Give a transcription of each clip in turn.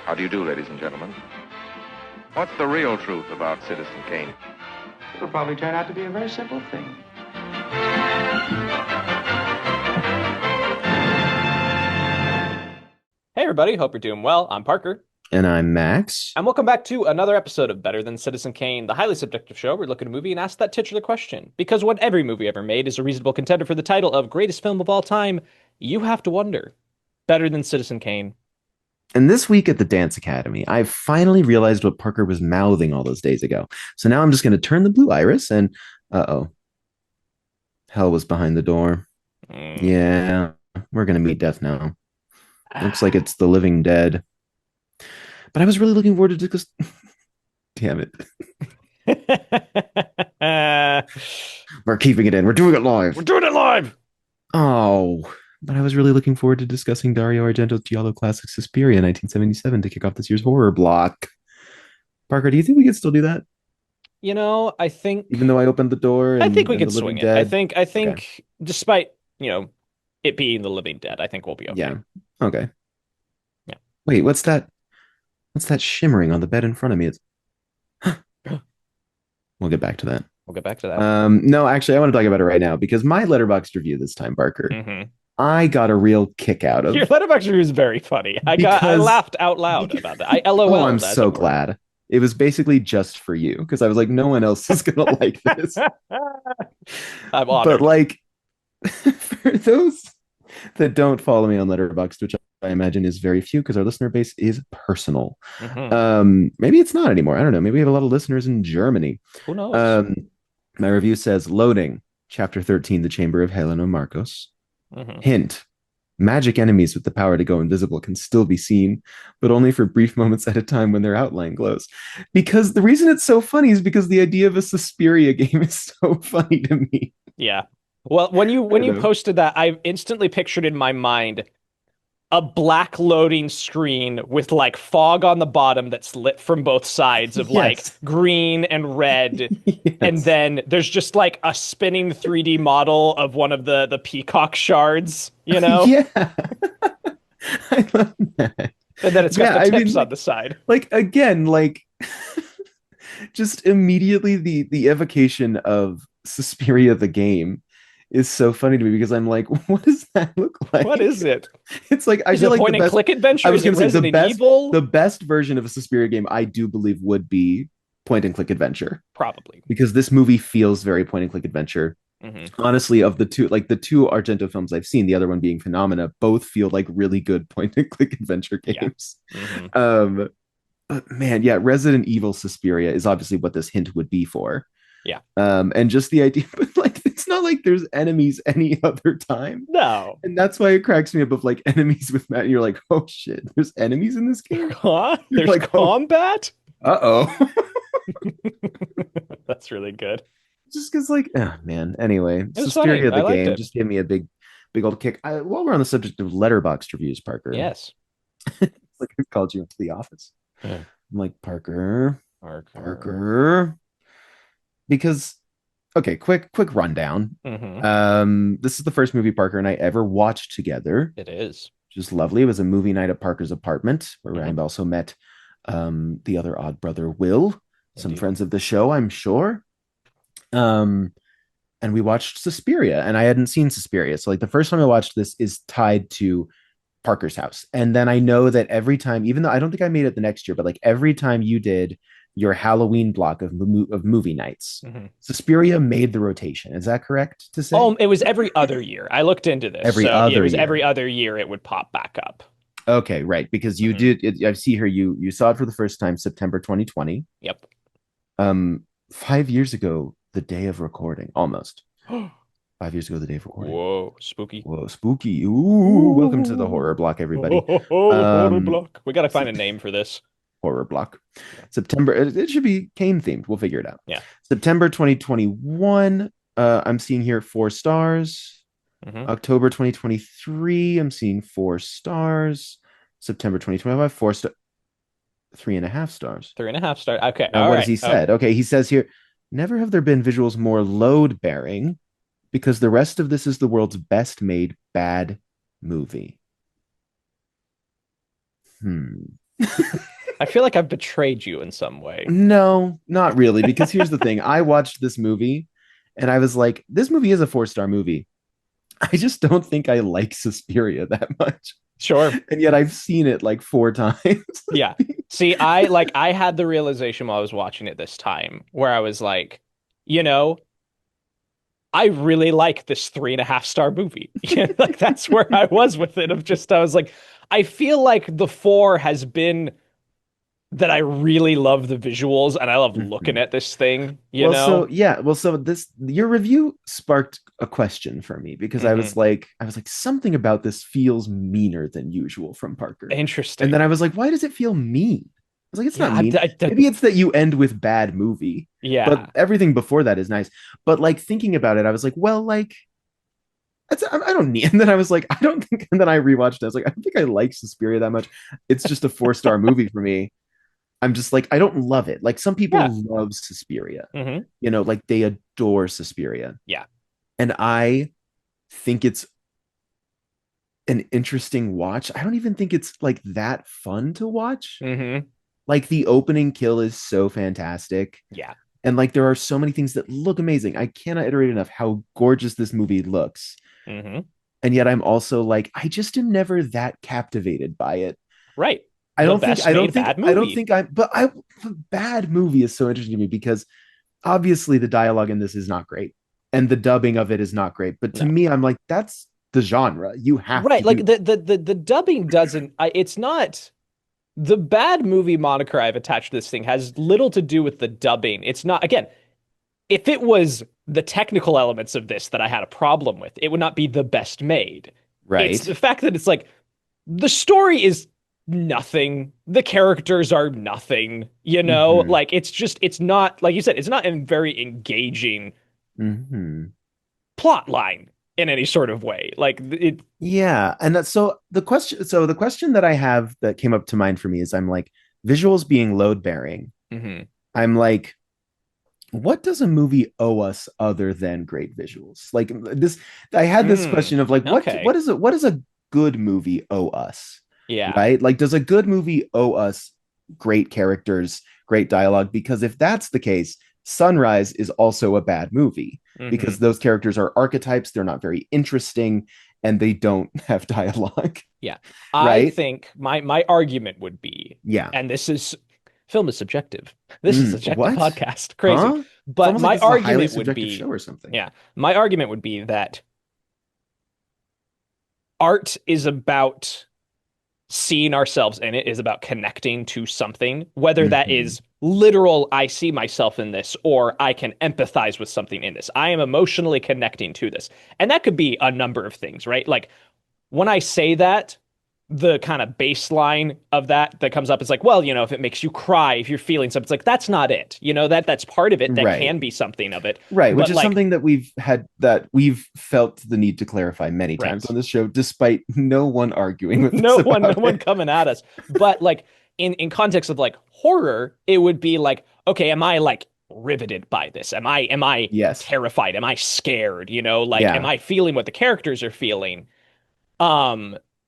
How do you do, ladies and gentlemen? What's the real truth about Citizen Kane? It'll probably turn out to be a very simple thing. Hey everybody, hope you're doing well. I'm Parker. And I'm Max. And welcome back to another episode of Better Than Citizen Kane, the highly subjective show where we look at a movie and ask that titular question. Because when every movie ever made is a reasonable contender for the title of greatest film of all time, you have to wonder, Better Than Citizen Kane. And this week at the Dance Academy, I finally realized what Parker was mouthing all those days ago. So now I'm just going to turn the blue iris and, hell was behind the door. Yeah, we're going to meet death now. Looks like it's the living dead. But I was really looking forward to this. Damn it. We're keeping it in. We're doing it live. We're doing it live. Oh, but I was really looking forward to discussing Dario Argento's giallo classic Suspiria 1977 to kick off this year's horror block. Parker, do you think we could still do that? You know, I think even though I opened the door, I think we could swing it. Dead? I think okay. Despite, it being the living dead, I think we'll be okay. Yeah. Okay. Yeah. Wait, what's that? What's that shimmering on the bed in front of me? It's We'll get back to that. No, actually, I want to talk about it right now because my Letterboxd review this time, Parker, I got a real kick out of. Your Letterboxd review is very funny. I laughed out loud about that. I LOL. Oh, I'm so glad. It was basically just for you because I was like, no one else is gonna like this. I'm honored. But like, for those that don't follow me on Letterboxd, which I imagine is very few because our listener base is personal. Maybe it's not anymore. I don't know. Maybe we have a lot of listeners in Germany. Who knows? My review says loading chapter 13, the Chamber of Helena Marcos. Hint: magic enemies with the power to go invisible can still be seen, but only for brief moments at a time when their outline glows. Because the reason it's so funny is because the idea of a Suspiria game is so funny to me. Yeah. Well, when you posted that, I instantly pictured in my mind a black loading screen with like fog on the bottom that's lit from both sides of like green and red. And then there's just like a spinning 3D model of one of the peacock shards, Yeah. I love that. And then it's got the tips on the side. Like, again, like just immediately the evocation of Suspiria the game is so funny to me because I'm like, what does that look like? What is it? It's like I feel like point and click adventure. I was going to say Evil? the best version of a Suspiria game I do believe would be point and click adventure. Probably. Because this movie feels very point and click adventure. Honestly, of the two Argento films I've seen, the other one being Phenomena, both feel like really good point and click adventure games. But man, yeah, Resident Evil Suspiria is obviously what this hint would be for. Yeah. And just the idea, but like it's not like there's enemies any other time. No. And that's why it cracks me up of like enemies with Matt. And you're like, oh shit, there's enemies in this game? Huh? There's like combat? Uh-oh. That's really good. Just because like, oh man. Anyway, Suspiria the game just gave me a big old kick. While we're on the subject of Letterboxd reviews, Parker. Yes. Like I called you into the office. I'm like, Parker. Because, okay, quick rundown. This is the first movie Parker and I ever watched together. It is. Which is lovely. It was a movie night at Parker's apartment where I also met the other odd brother, Will, some friends of the show, I'm sure. And we watched Suspiria, and I hadn't seen Suspiria. So like the first time I watched this is tied to Parker's house. And then I know that every time, even though I don't think I made it the next year, but like every time you did your Halloween block of movie nights, Suspiria made the rotation. Is that correct to say? Oh, it was every other year. I looked into this. Every other year it would pop back up. Okay, right. Because you did. I see here. You saw it for the first time September 2020. Yep. 5 years ago, the day of recording, almost. 5 years ago, the day of recording. Whoa, spooky. Ooh, welcome to the horror block, everybody. Horror block. We got to find a name for this. Horror block. September. It should be Kane themed. We'll figure it out. Yeah. September 2021. I'm seeing here 4 stars. October 2023. I'm seeing 4 stars. September 2025. 4 stars. 3.5 stars. 3.5 stars. Okay. Now, what has he said? Okay, he says here, never have there been visuals more load bearing because the rest of this is the world's best made bad movie. I feel like I've betrayed you in some way. No, not really, because here's the thing. I watched this movie and I was like, this movie is a 4-star movie. I just don't think I like Suspiria that much. Sure. And yet I've seen it like 4 times. Yeah. See, I had the realization while I was watching it this time where I was like, you know, I really like this 3.5-star movie. Like that's where I was with it. I was like, I feel like the 4 has been that I really love the visuals and I love looking at this thing, So this your review sparked a question for me because I was like, something about this feels meaner than usual from Parker. Interesting. And then I was like, why does it feel mean? I was like, it's not mean. Maybe it's that you end with bad movie. Yeah. But everything before that is nice. But like thinking about it, I was like, well, like I don't need. And then I was like, I don't think. And then I rewatched it. I was like, I don't think I like Suspiria that much. It's just a 4-star movie for me. I'm just like, I don't love it. Like some people love Suspiria, like they adore Suspiria. Yeah. And I think it's an interesting watch. I don't even think it's like that fun to watch. Like the opening kill is so fantastic. Yeah. And like there are so many things that look amazing. I cannot iterate enough how gorgeous this movie looks. And yet I'm also like, I just am never that captivated by it. Right. I don't think bad movie is so interesting to me because obviously the dialogue in this is not great and the dubbing of it is not great. But to me, I'm like, that's the genre. You have right. Like the dubbing doesn't, it's not the bad movie moniker I've attached to this thing has little to do with the dubbing. It's not, again, if it was the technical elements of this that I had a problem with, it would not be the best made. Right. It's the fact that it's like the story is nothing. The characters are nothing, like it's not, like you said, it's not a very engaging plot line in any sort of way. Like it. Yeah. And that's the question that I have that came up to mind for me is I'm like, visuals being load bearing. I'm like, what does a movie owe us other than great visuals? Like this, I had this question of like, what does a good movie owe us? Yeah. Right. Like, does a good movie owe us great characters, great dialogue? Because if that's the case, Sunrise is also a bad movie because those characters are archetypes. They're not very interesting and they don't have dialogue. Yeah. Right? I think my argument would be, and film is subjective. This is a subjective podcast. Crazy. Huh? But my argument would be show or something. Yeah. My argument would be that art is about seeing ourselves in it, is about connecting to something, whether that is literal, I see myself in this, or I can empathize with something in this. I am emotionally connecting to this. And that could be a number of things, right? Like when I say that, the kind of baseline of that comes up is like, well, if it makes you cry, if you're feeling something, it's like, that's not it. That's part of it. That can be something of it. Right. Which is something that we've felt the need to clarify many times on this show, despite no one arguing with no one coming at us. But like in context of like horror, it would be like, okay, am I like riveted by this? Am I terrified? Am I scared? Am I feeling what the characters are feeling?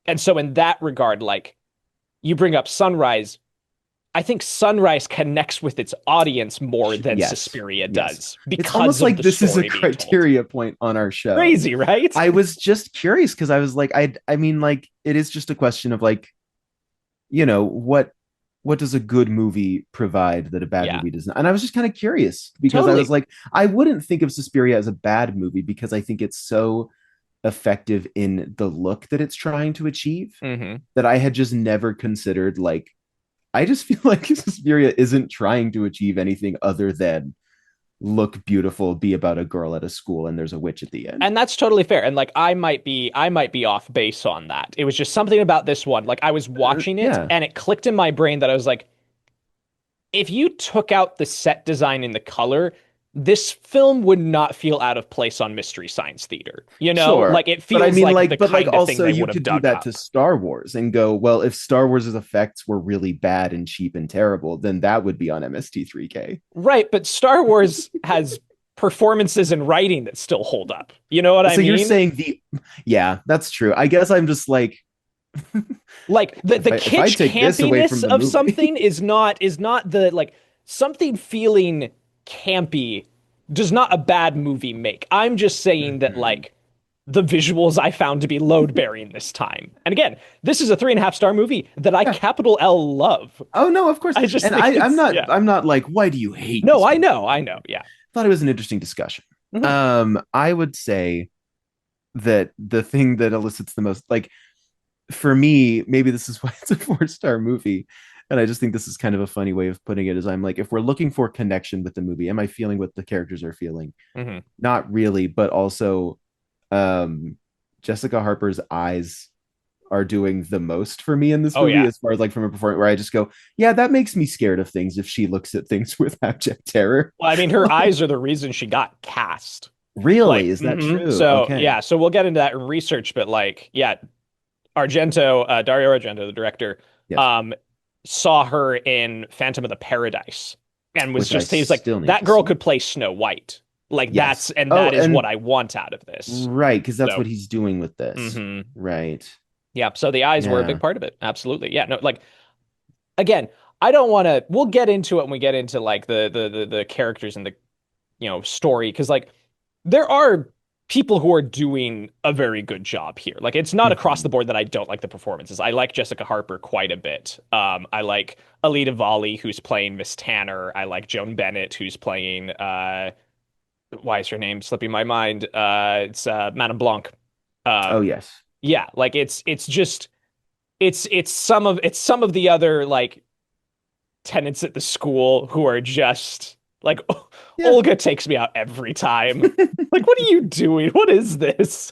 And so in that regard, like you bring up Sunrise, I think Sunrise connects with its audience more than Suspiria does. Because it's almost like this is a criteria point on our show. Crazy, right? I was just curious because I was like, I mean, like it is just a question of like, what does a good movie provide that a bad movie does not? And I was just kind of curious because I was like, I wouldn't think of Suspiria as a bad movie because I think it's so effective in the look that it's trying to achieve that I had just never considered. Like I just feel like Suspiria isn't trying to achieve anything other than look beautiful, be about a girl at a school, and there's a witch at the end. And that's totally fair. And like I might be off base on that. It was just something about this one. Like I was watching it and it clicked in my brain that I was like, if you took out the set design and the color, this film would not feel out of place on Mystery Science Theater. Like it feels like the kind of thing they would have done. Do that to Star Wars and go, well, if Star Wars' effects were really bad and cheap and terrible, then that would be on MST3K. Right, but Star Wars has performances and writing that still hold up. You know what I mean? So you're saying that's true. I guess I'm just like, Like the If I kitsch take this away from campiness the of movie. something is not the like something feeling campy does not a bad movie make. I'm just saying that Mhm. like the visuals I found to be load bearing this time. And again, this is a 3.5 star movie that I Yeah. capital L love. Oh no, of course. I just And think I'm it's not yeah. I'm not like, why do you hate No, this I movie? know, I know. Yeah. Thought it was an interesting discussion. Mhm. I would say that the thing that elicits the most, like for me, maybe this is why it's a 4-star movie. And I just think this is kind of a funny way of putting it is I'm like, if we're looking for connection with the movie, am I feeling what the characters are feeling? Mhm. Not really, but also um Jessica Harper's eyes are doing the most for me in this Oh movie yeah. as far as like from a performance where I just go, yeah, that makes me scared of things if she looks at things with abject terror. Well, I mean, her eyes are the reason she got cast. Really? Like, Is that true? so Okay. yeah, so we'll get into that in research, but like, yeah, Argento, Dario Argento, the director, Yes. um, saw her in Phantom of the Paradise and was Which I just he was like, still need that to girl see. could play Snow White. Like Yes. that Oh, is what and I want out of this. right, because that's So, what he's doing with this. hmm Right. yeah, so the eyes were a big Yeah. part of it. Absolutely. Yeah, no, like again, I don't want to we'll get into it when we get into like the characters and the story because like there are people who are doing a very good job here. Like it's not across the Mhm. board that I don't like the performances. I like Jessica Harper quite a bit. I like Alida Valli who's playing Miss Tanner. I like Joan Bennett who's playing why is her name slipping my mind? It's Madame Blanc. Oh, Um yes. yeah, like it's just it's some of the other like tenants at the school who are just like Yeah. Olga takes me out every time. Like, what are you doing? What is this?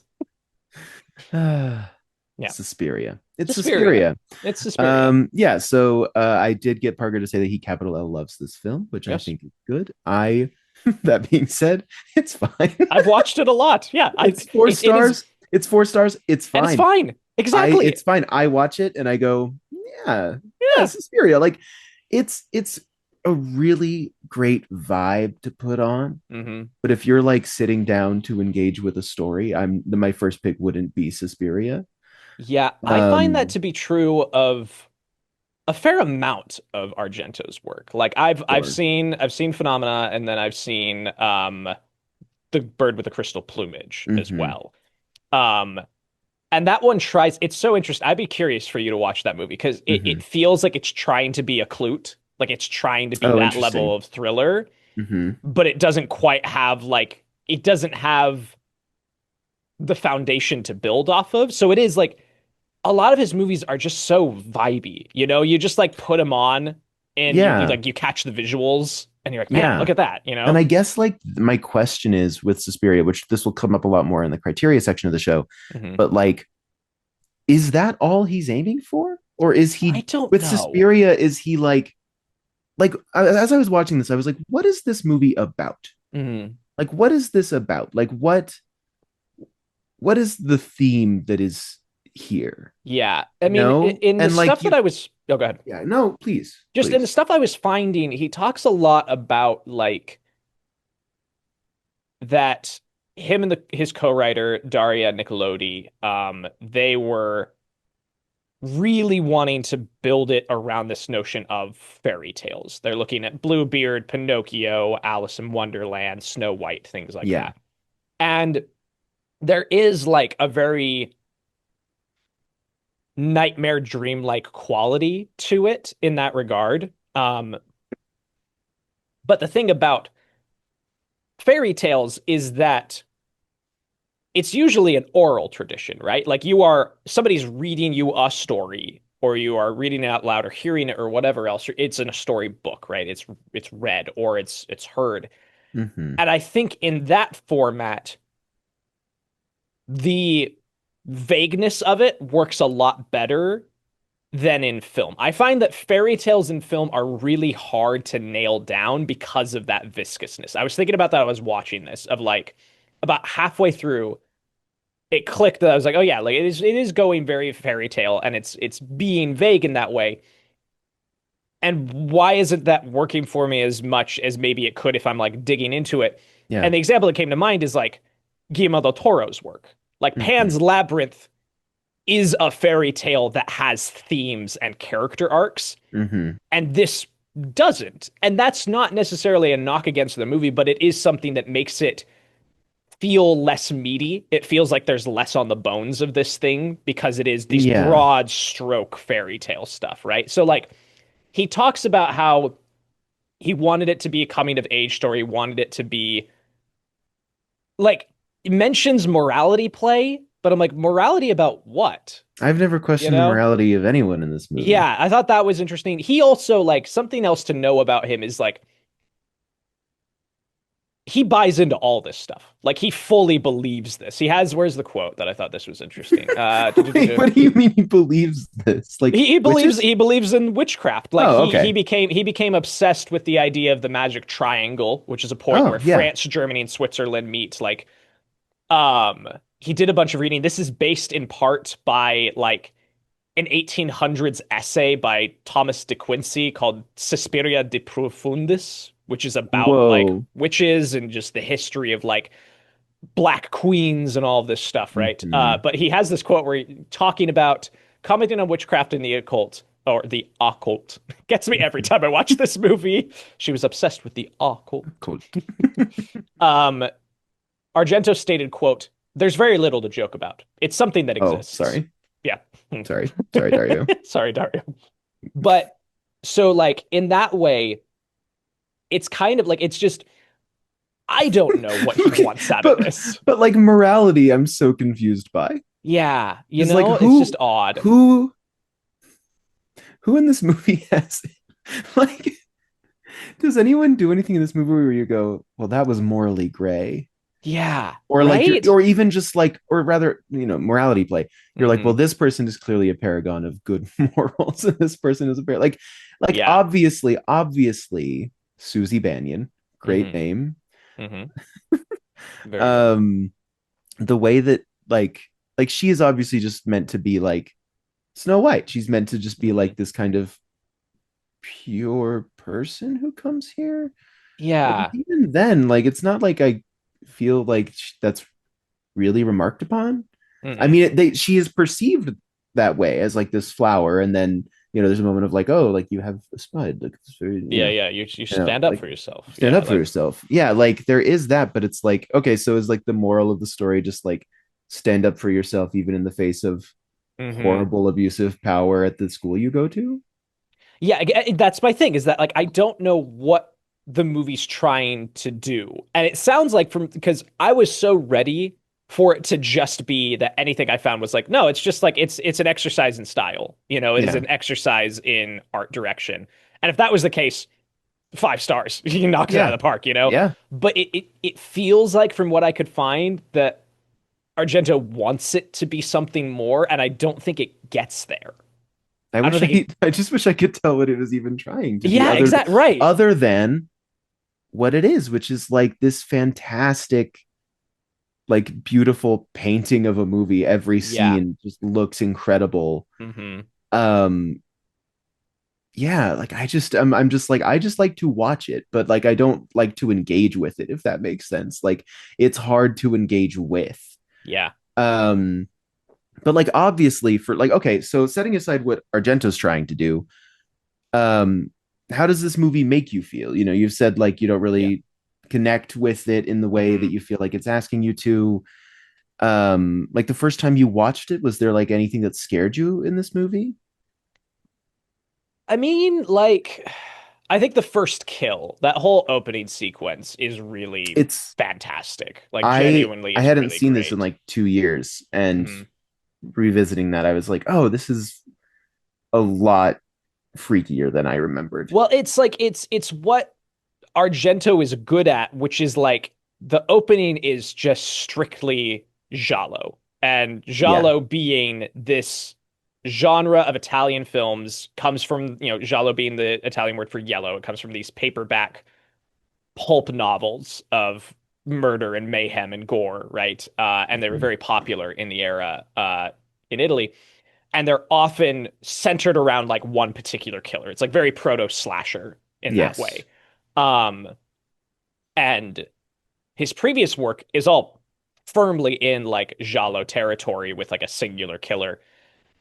Yeah, Suspiria. It's Suspiria. Suspiria. It's Suspiria. Yeah, so I did get Parker to say that he capital L loves this film, which I Yes, think is good. I that being said, it's fine. I've watched it a lot. Yeah, I It's four it is, stars. It's 4 stars. It's and it's fine. fine. Exactly. It's fine. I watch it and I go, yeah, yeah, Yeah. Suspiria. Like it's a really great vibe to put on. hmm But if you're like sitting down to engage with a story, my first pick wouldn't be Suspiria. Yeah, I find that Um, to be true of a fair amount of Argento's work. Like sure. I've seen Phenomena, and then I've seen the Bird with the Crystal Plumage as Hmm. well. Um, And that one tries, it's so interesting. I'd be curious for you to watch that movie because Hmm. it feels like it's trying to be a Clute, like it's trying to be Oh, that level interesting. of thriller, Hmm. but it doesn't quite have like, it doesn't have the foundation to build off of. So it is like a lot of his movies are just so vibey, you just like put them on and you Yeah, like, you catch the visuals and you're like, man, yeah. look at that, And I guess like my question is with Suspiria, which this will come up a lot more in the criteria section of the show, Mhm. but like, is that all he's aiming for? Or is I he don't with know. Suspiria, is he like as I was watching this, I was like, what is this movie about? Mhm. Like, what is this about? Like, what is the theme that is here? Yeah. I You mean, know? in the And like stuff that you, I was, oh, go ahead. yeah, no, please, Just in the please. stuff I was finding, he talks a lot about like that him and his co-writer Daria Nicolodi, they were really wanting to build it around this notion of fairy tales. They're looking at Bluebeard, Pinocchio, Alice in Wonderland, Snow White, things like Yeah. that. And there is like a very nightmare dream-like quality to it in that regard. But the thing about fairy tales is that it's usually an oral tradition, right? Like somebody's reading you a story or you are reading it out loud or hearing it or whatever else. It's in a story book, right? It's read or it's heard. Hmm. And I think in that format, the vagueness of it works a lot better than in film. I find that fairy tales in film are really hard to nail down because of that viscousness. I was thinking about that. I was watching this of like about halfway through, it clicked that I was like, oh yeah, like it is going very fairy tale and it's being vague in that way. And why isn't that working for me as much as maybe it could if I'm like digging into it? Yeah. And the example that came to mind is like Guillermo del Toro's work. Like Hmm. Pan's Labyrinth is a fairy tale that has themes and character arcs, Hmm. and this doesn't. And that's not necessarily a knock against the movie, but it is something that makes it feel less meaty. It feels like there's less on the bones of this thing because it is these Yeah. broad stroke fairy tale stuff, right? So like he talks about how he wanted it to be a coming of age story, wanted it to be like it mentions morality play, but I'm like, morality about what? I've never You questioned the know? morality of anyone in this movie. Yeah, I thought that was interesting. He also like something else to know about him is like he buys into all this stuff. Like he fully believes this. He has where's the quote that I thought this was interesting? Wait, what do you mean he believes this? Like He believes witches? he believes in witchcraft. Like Oh, he okay. became obsessed with the idea of the magic triangle, which is a point Oh, where yeah. France, Germany, and Switzerland meet. Like he did a bunch of reading. This is based in part by like an 1800s essay by Thomas de Quincey called Suspiria de Profundis, which is about like Whoa. witches and just the history of like black queens and all of this stuff, right? Hmm. But he has this quote where he talking about commenting on witchcraft and the occult or the occult gets me every time I watch this movie. She was obsessed with the occult. Cool. Um, Argento stated, quote, "There's very little to joke about. It's something that Oh, exists." sorry. Yeah. Sorry. Sorry, Dario. Sorry, Dario. But so like in that way, it's kind of like it's just I don't know what he Okay, wants out of but this. but like morality, I'm so confused by. Yeah, you It's like know, it's just odd. who who in this movie has like does anyone do anything in this movie where you go, well, that was morally gray? Yeah, Or like you're right? or even just like or rather, morality play. You're like, well, Hmm. this person is clearly a paragon of good morals, and this person is a like Yeah. obviously Suzy Bennion, great Hmm. name. Hmm. Very good. Um the way that like she is obviously just meant to be like Snow White. She's meant to just be Hmm. like this kind of pure person who comes here. But Yeah. even then, like it's not like I feel like that's really remarked upon. I Hmm. mean, she is perceived that way as like this flower, and then there's a moment of like, oh, like you have a spud, like it's very, Yeah, yeah. You stand up like for yourself. stand Yeah, up for like yourself. Yeah, like there is that, but it's like, okay, so is like the moral of the story just like stand up for yourself even in the face of hmm. horrible abusive power at the school you go to? Yeah, that's my thing is that like I don't know what the movie's trying to do. And it sounds like from because I was so ready for it to just be that anything I found was like, no, it's just like it's an exercise in style. You know, it is Yeah, an exercise in art direction. And if that was the case, 5 stars. You knocked it out yeah, of the park, you know? yeah. But it feels like from what I could find that Argento wants it to be something more, and I don't think it gets there. I I don't wish think it I just wish I could tell what it was even trying to be, yeah, exact right. other than what it is, which is like this fantastic, like beautiful painting of a movie. Every Yeah. scene just looks incredible. Hmm. Um, yeah, like I'm just like I just like to watch it, but like I don't like to engage with it, if that makes sense. Like it's hard to engage with. Yeah. Um, but like obviously for like okay, so setting aside what Argento's trying to do, um how does this movie make you feel? You've said like you don't Yeah. really connect with it in the way that Hmm. you feel like it's asking you to. Like the first time you watched it, was there like anything that scared you in this movie? I mean, like, I think the first kill, that whole opening sequence is really It's fantastic. Like, I genuinely I is hadn't really seen this in great. like 2 years, and Hmm. revisiting that I was like, oh, this is a lot freakier than I remembered. Well, it's like it's what Argento is good at, which is like the opening is just strictly giallo. And Yeah. giallo being this genre of Italian films comes from, giallo being the Italian word for yellow. It comes from these paperback pulp novels of murder and mayhem and gore, right? And they were Mhm. very popular in the era in Italy. And they're often centered around like one particular killer. It's like very proto slasher in that Yes. way. Um, and his previous work is all firmly in like giallo territory with like a singular killer.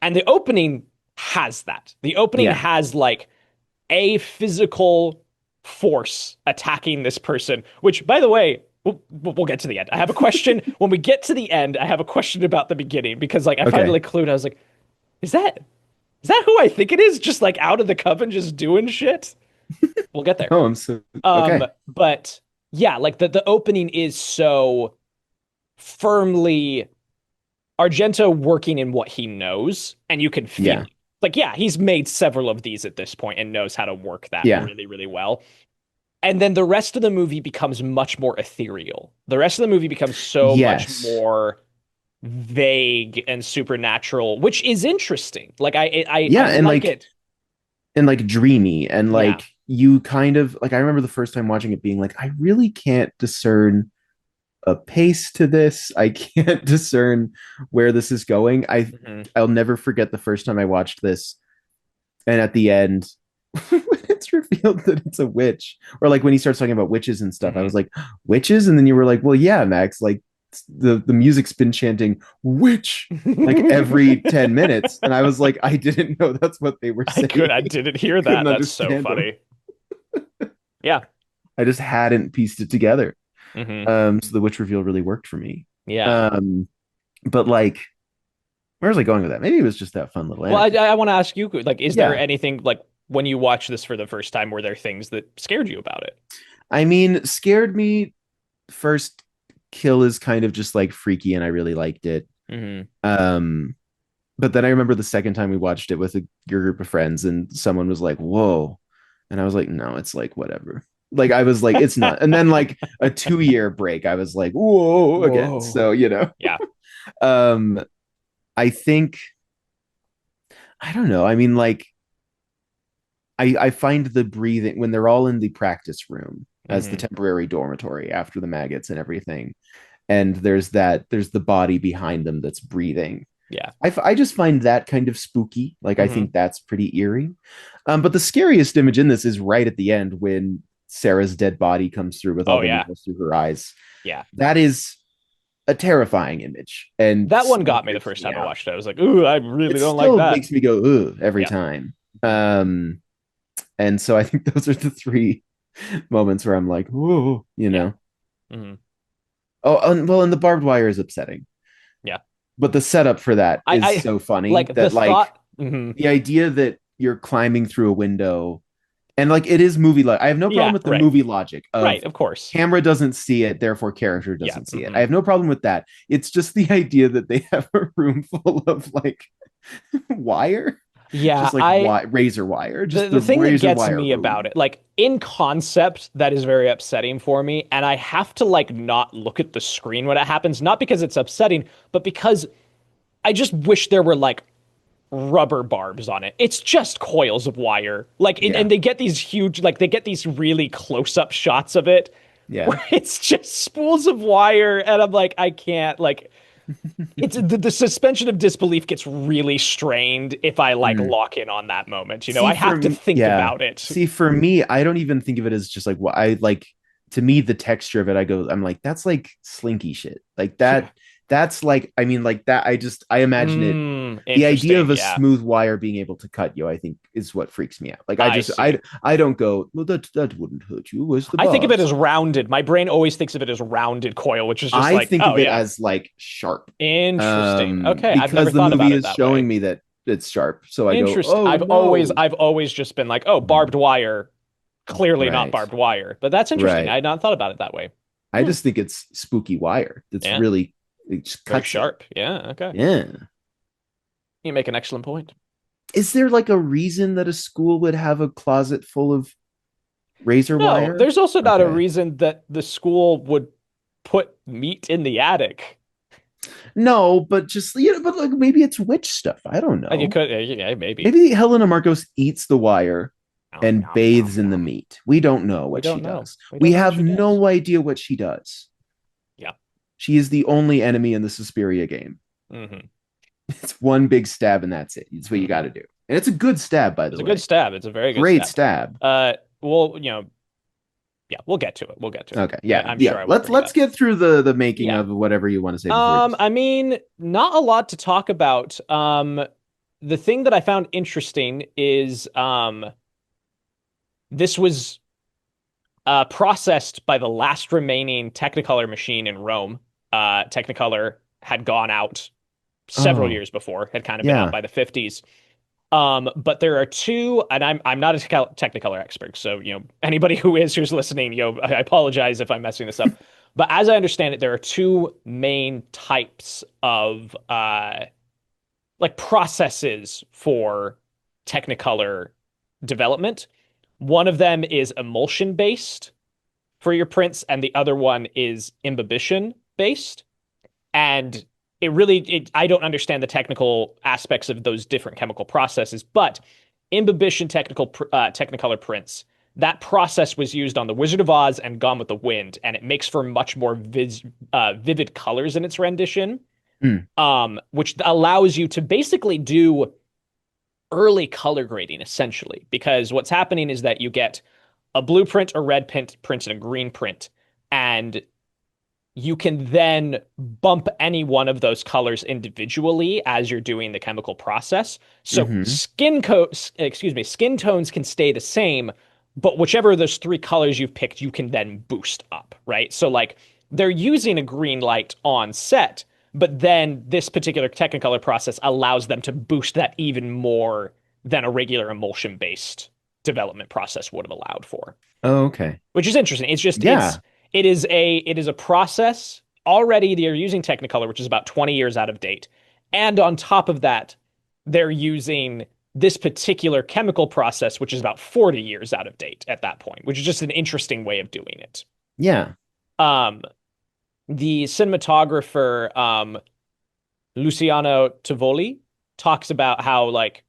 And the opening has that. The opening Yeah. has like a physical force attacking this person, which, by the way, we'll get to the end. I have a question. When we get to the end, I have a question about the beginning because like I Okay. finally clued. I was like, is that who I think it is? Just like out of the coven, just doing shit. We'll get there. Oh, I'm so okay. But yeah, like the opening is so firmly Argento working in what he knows, and you can feel Yeah. it. Like, yeah, he's made several of these at this point and knows how to work that Yeah. really, really well. And then the rest of the movie becomes much more ethereal. The rest of the movie becomes so much Yes. more vague and supernatural, which is interesting. Like Yeah, I and like like it. and like dreamy and Yeah. like you kind of like I remember the first time watching it being like I really can't discern a pace to this. I can't discern where this is going. I'll never forget the first time I watched this, and at the end, when it's revealed that it's a witch, or like when he starts talking about witches and stuff, I was like, witches, and then you were like, well, yeah, Max, like the music's been chanting witch like every 10 minutes, and I was like, I didn't know that's what they were saying. I didn't hear that. That's so funny. Yeah. I just hadn't pieced it together. Mm-hmm. So the witch reveal really worked for me. Yeah. But like, where was I going with that? Maybe it was just that fun little. Well, I want to ask you, like, is there Yeah. anything like when you watch this for the first time, were there things that scared you about it? I mean, scared me. First kill is kind of just like freaky, and I really liked it. But then I remember the second time we watched it with your group of friends, and someone was like, "Whoa," and I was like, "No, it's like whatever." Like I was like, "It's not." And then like a 2 year break, I was like, "Whoa," again. Whoa. So you know, Yeah. I think I don't know. I mean, like I find the breathing when they're all in the practice room as the temporary dormitory after the maggots and everything, and there's the body behind them that's breathing. Yeah. I just find that kind of spooky. Like I think that's pretty eerie. But the scariest image in this is right at the end when Sarah's dead body comes through with all the needles through her eyes. Yeah. That is a terrifying image. And that one got me the first time I watched it. I was like, ooh, I really don't like that. It makes me go, ooh, every time. And so I think those are the three moments where I'm like, ooh, you know. Oh, and the barbed wire is upsetting. Yeah. But the setup for that is so funny. Like that the like thought, the idea that you're climbing through a window and like it is movie I have no problem with the movie logic of course. Camera doesn't see it, therefore character doesn't see it. I have no problem with that. It's just the idea that they have a room full of like wire. Yeah, just like razor wire. Just the thing that gets me about it, like in concept, that is very upsetting for me, and I have to like not look at the screen when it happens, not because it's upsetting, but because I just wish there were like rubber barbs on it. It's just coils of wire, like, and they get these huge, like they get these really close-up shots of it, where it's just spools of wire, and I'm like, I can't like. It's the suspension of disbelief gets really strained if I like lock in on that moment. You know, I have to think about it. See, for me, I don't even think of it as just like what I like. To me, the texture of it, I'm like, that's like slinky shit. Like that. Yeah. That's like, I mean, like that. I imagine it. The idea of a smooth wire being able to cut you, I think, is what freaks me out. Like I don't go, well, that wouldn't hurt you. Was the I think of it as rounded. My brain always thinks of it as rounded coil, which is just I think of it as like sharp. Interesting. Okay, because I've never thought about it that way. The movie is showing me that it's sharp. So I go, oh, I've always just been like, oh, barbed wire, clearly not barbed wire. But that's interesting. I had not thought about it that way. I just think it's spooky wire. That's really. It's very sharp. Yeah. Okay. Yeah. You make an excellent point. Is there like a reason that a school would have a closet full of razor wire? There's also not a reason that the school would put meat in the attic. No, but just but like maybe it's witch stuff. I don't know. You could, maybe. Maybe Helena Marcos eats the wire and bathes in the meat. We don't know what she does. We have no idea what she does. Yeah. She is the only enemy in the Suspiria game. It's one big stab and that's it. It's what you got to do. And it's a good stab, by the way. It's a good stab. It's a very good great stab. Well, we'll get to it. Okay. Yeah. I'm sure let's get through the making of whatever you want to say. I mean, not a lot to talk about. the thing that I found interesting is this was processed by the last remaining Technicolor machine in Rome. Technicolor had gone out several Oh, years before, had kind of been out yeah. by the 50s. But there are two, and I'm not a Technicolor expert, so anybody who's listening, I apologize if I'm messing this up. But as I understand it, there are two main types of like processes for Technicolor development. One of them is emulsion based for your prints, and the other one is imbibition based. And I don't understand the technical aspects of those different chemical processes, but imbibition Technicolor prints, that process was used on The Wizard of Oz and Gone with the Wind, and it makes for much more vivid colors in its rendition, Mm. which allows you to basically do early color grading, essentially, because what's happening is that you get a blue print, a red print, and a green print, and you can then bump any one of those colors individually as you're doing the chemical process. So Hmm. skin tones can stay the same, but whichever of those three colors you've picked, you can then boost up, right? So like they're using a green light on set, but then this particular Technicolor process allows them to boost that even more than a regular emulsion-based development process would have allowed for, Oh, okay. which is interesting. Yeah. It is a process already. They're using Technicolor, which is about 20 years out of date, and on top of that, they're using this particular chemical process, which is about 40 years out of date at that point, which is just an interesting way of doing it. Yeah. Um, the cinematographer Luciano Tovoli talks about how like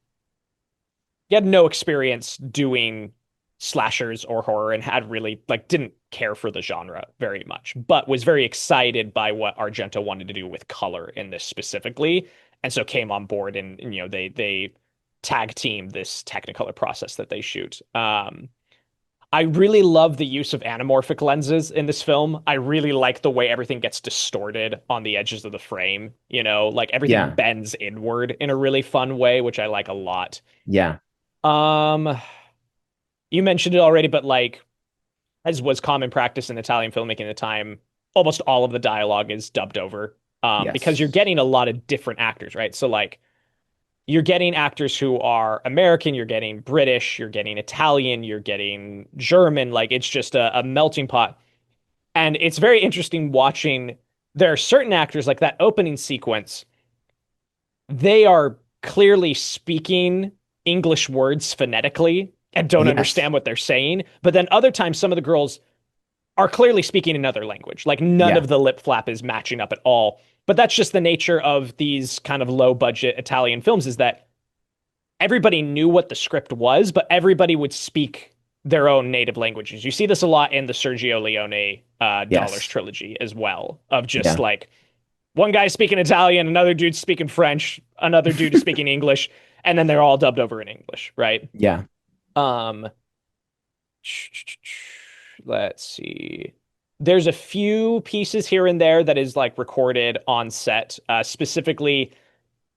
he had no experience doing slashers or horror and had really like didn't care for the genre very much, but was very excited by what Argento wanted to do with color in this specifically, and so came on board and they tag team this Technicolor process that they shoot. I really love the use of anamorphic lenses in this film. I really like the way everything gets distorted on the edges of the frame. Like everything Yeah. bends inward in a really fun way, which I like a lot. Yeah. Um, you mentioned it already, but like as was common practice in Italian filmmaking at the time, almost all of the dialogue is dubbed over. Because you're Yes. getting a lot of different actors, right? So like you're getting actors who are American, you're getting British, you're getting Italian, you're getting German. Like it's just a melting pot. And it's very interesting watching. There are certain actors like that opening sequence, they are clearly speaking English words phonetically and don't Yes. understand what they're saying. But then other times, some of the girls are clearly speaking another language. Like none Yeah. of the lip flap is matching up at all. But that's just the nature of these kind of low budget Italian films is that everybody knew what the script was, but everybody would speak their own native languages. You see this a lot in the Sergio Leone Dollars Yes. trilogy as well, of just Yeah. like one guy speaking Italian, another dude speaking French, another dude speaking English, and then they're all dubbed over in English, right? Yeah. Um, let's see. There's a few pieces here and there that is like recorded on set, specifically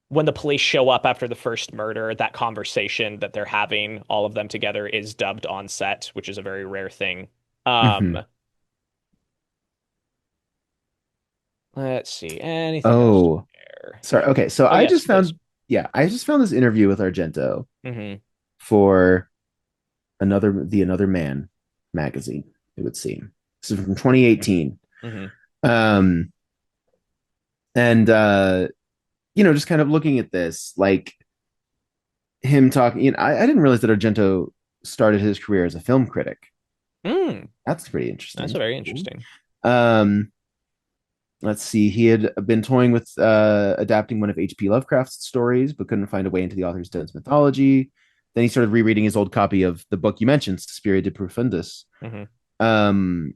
when the police show up after the first murder, that conversation that they're having, all of them together, is dubbed on set, which is a very rare thing. Hmm. Um, let's see. Anything else to Oh, share? sorry. Okay. So Oh, I yes, just please. found, yeah, I just found this interview with Argento Hmm. for Another Man magazine, it would seem. This is from 2018. Hmm. Um, and just kind of looking at this, like him talking, I didn't realize that Argento started his career as a film critic. Mm, That's pretty that's interesting. very interesting. Um, let's see. He had been toying with adapting one of H.P. Lovecraft's stories, but couldn't find a way into the author's dense mythology. Then he started rereading his old copy of the book you mentioned, Suspiria de Profundis. Hmm. Um,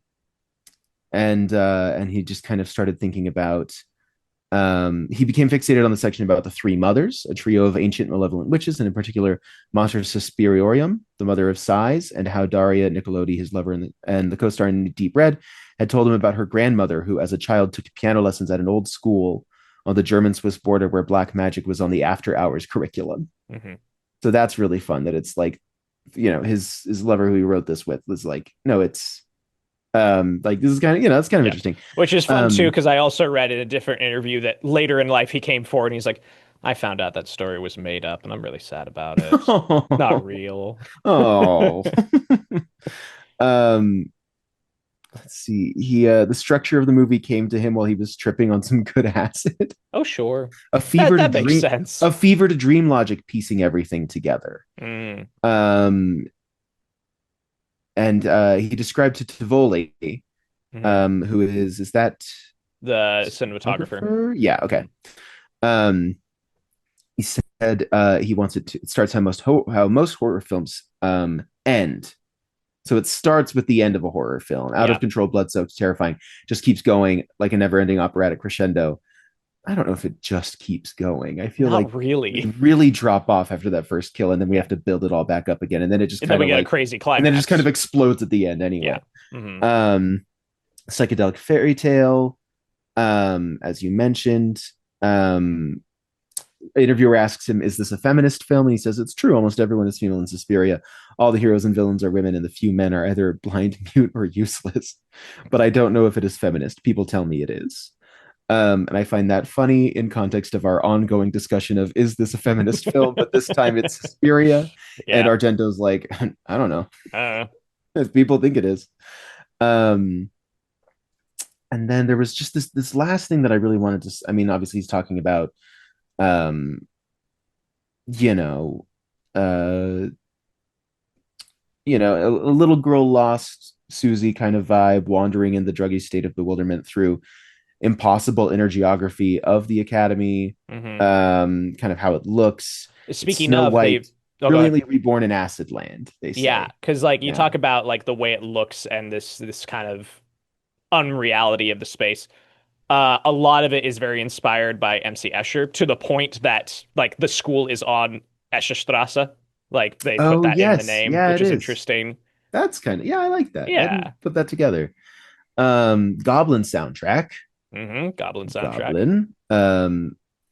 and he just kind of started thinking about he became fixated on the section about the three mothers, a trio of ancient malevolent witches, and in particular, Monster Suspiriorum, the mother of sighs, and how Daria Nicolodi, his lover and the co-star in Deep Red, had told him about her grandmother, who as a child took piano lessons at an old school on the German-Swiss border where black magic was on the after-hours curriculum. Mm-hmm. So that's really fun that it's like, his lover who he wrote this with was like, no, it's like, this is kind of, it's kind of interesting. Which is fun too, because I also read in a different interview that later in life he came forward and he's like, I found out that story was made up and I'm really sad about it. Not real. Oh. Let's see. The structure of the movie came to him while he was tripping on some good acid. Oh, sure. A fever that to makes dream, sense. a fever to dream logic piecing everything together. And he described to Tivoli, who is that the cinematographer? Yeah, okay. He said he wants it starts how most horror films end. So it starts with the end of a horror film, out of control, blood-soaked, terrifying, just keeps going like a never-ending operatic crescendo. I don't know if it just keeps going. I feel like really, really drop off after that first kill, and then we have to build it all back up again, and then it just kind of a crazy climax, and then it just kind of explodes at the end anyway. Yeah. Psychedelic fairy tale, as you mentioned. Interviewer asks him, is this a feminist film? And he says, it's true. Almost everyone is female in Suspiria. All the heroes and villains are women, and the few men are either blind, mute, or useless. But I don't know if it is feminist. People tell me it is. And I find that funny in context of our ongoing discussion of, is this a feminist film? But this time it's Suspiria. And Argento's like, I don't know. As people think it is. And then there was just this last thing that I really wanted to, obviously he's talking about a little girl lost Suzy kind of vibe, wandering in the druggy state of bewilderment through impossible inner geography of the academy, kind of how it looks. Speaking Snow of, White, brilliantly reborn in acid land, they say. Yeah, because you talk about like the way it looks and this kind of unreality of the space. A lot of it is very inspired by MC Escher, to the point that like the school is on Escherstrasse. Like they put that in the name, which is interesting. That's kind of, I like that. Yeah. I didn't put that together. Goblin soundtrack. Goblin soundtrack. Goblin.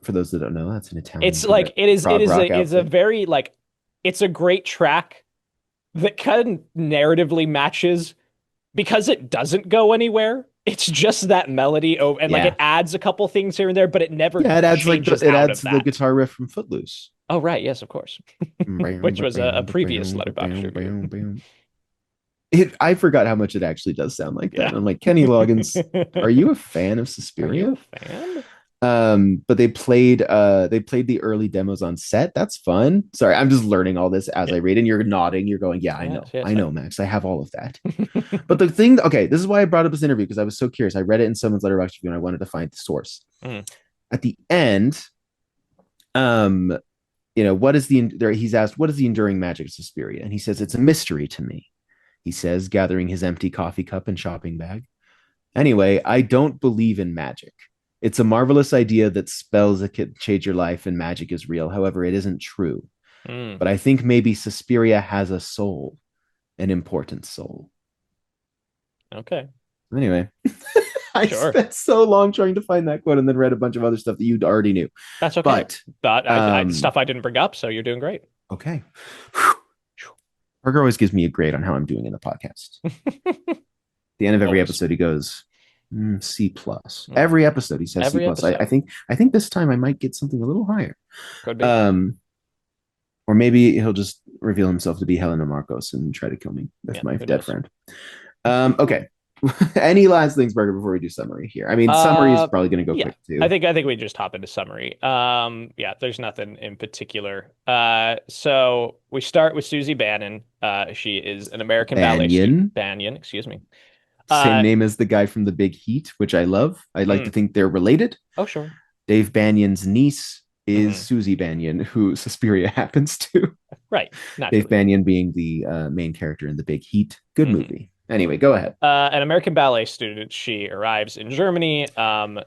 For those that don't know, that's an Italian. It's like it's a very like, it's a great track that kind of narratively matches, because it doesn't go anywhere. It's just that melody, and like it adds a couple things here and there, but it never. Yeah, it adds the guitar riff from Footloose. Oh right, yes, of course. Which was a previous Letterboxd review. I forgot how much it actually does sound like that. I'm like, Kenny Loggins, are you a fan of Suspiria? Are you a fan? But they played the early demos on set. That's fun. Sorry, I'm just learning all this as I read, and you're nodding. You're going, I know, I know, Max. I have all of that. But the thing, okay, this is why I brought up this interview, because I was so curious. I read it in someone's Letterboxd review, and I wanted to find the source. At the end, what is he's asked, what is the enduring magic of Suspiria? And he says, it's a mystery to me. He says, gathering his empty coffee cup and shopping bag. Anyway, I don't believe in magic. It's a marvelous idea that spells that could change your life and magic is real. However, it isn't true. But I think maybe Suspiria has a soul, an important soul. Okay. Anyway, I spent so long trying to find that quote and then read a bunch of other stuff that you already knew. That's okay. But stuff I didn't bring up, so you're doing great. Okay. Parker always gives me a grade on how I'm doing in the podcast. At the end of every episode, he goes, C+. Every episode he says C+. I think this time I might get something a little higher. Could be. Or maybe he'll just reveal himself to be Helena Marcos and try to kill me with my dead friend. Okay. Any last things, Burger, before we do summary here? Summary is probably going to go quick too. I think we just hop into summary. There's nothing in particular. So we start with Suzy Bennion. She is an American ballet student. Bennion, excuse me. Same name as the guy from The Big Heat, which I love. I like to think they're related. Oh, sure. Dave Bannion's niece is Suzy Bennion, who Suspiria happens to. Right. Dave Bennion being the main character in The Big Heat. Good movie. Anyway, go ahead. An American ballet student. She arrives in Germany.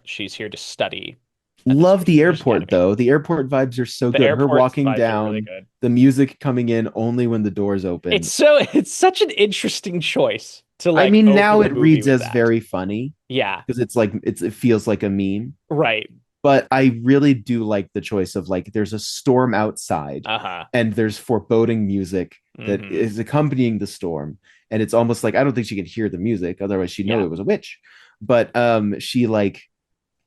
She's here to study. Love the airport, though. The airport vibes are so good. Her walking down, really the music coming in only when the doors open. It's such an interesting choice to like. Now it reads as very funny. Yeah, because it's like it feels like a meme. Right. But I really do like the choice of like there's a storm outside and there's foreboding music that is accompanying the storm. And it's almost like I don't think she can hear the music, otherwise she'd know it was a witch. But she like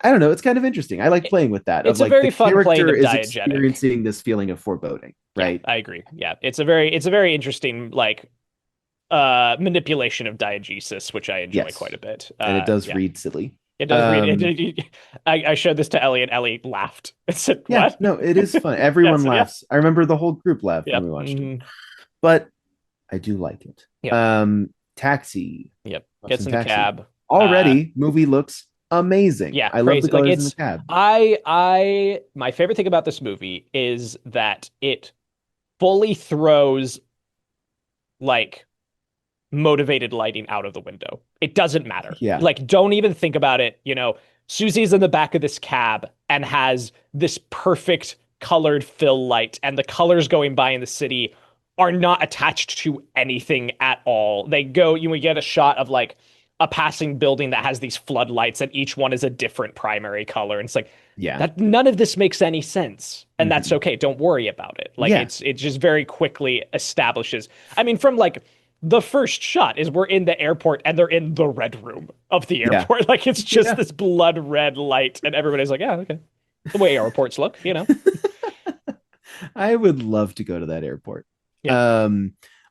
I don't know, it's kind of interesting. I like playing with that. It's of, a very the fun playing of is diegetic. Experiencing this feeling of foreboding, right? Yeah, I agree. Yeah. It's a very interesting like manipulation of diegesis, which I enjoy quite a bit. And it does read silly. It does read. I showed this to Ellie, and Ellie laughed. I said, "What?" No, it is fun. Everyone laughs. I remember the whole group laughed when we watched it. But I do like it. Taxi. Yep. Gets in the cab. Already, movie looks amazing. Yeah, I love the colors in the cab. My favorite thing about this movie is that it fully throws like motivated lighting out of the window. It doesn't matter. Yeah. Like, don't even think about it. Suzy's in the back of this cab and has this perfect colored fill light, and the colors going by in the city are not attached to anything at all. They go, we get a shot of like a passing building that has these floodlights, and each one is a different primary color. And it's like, that none of this makes any sense. And that's okay. Don't worry about it. Like it just very quickly establishes. I mean, from like the first shot is we're in the airport and they're in the red room of the airport. Like it's just this blood red light, and everybody's like, yeah, okay. The way airports look, I would love to go to that airport.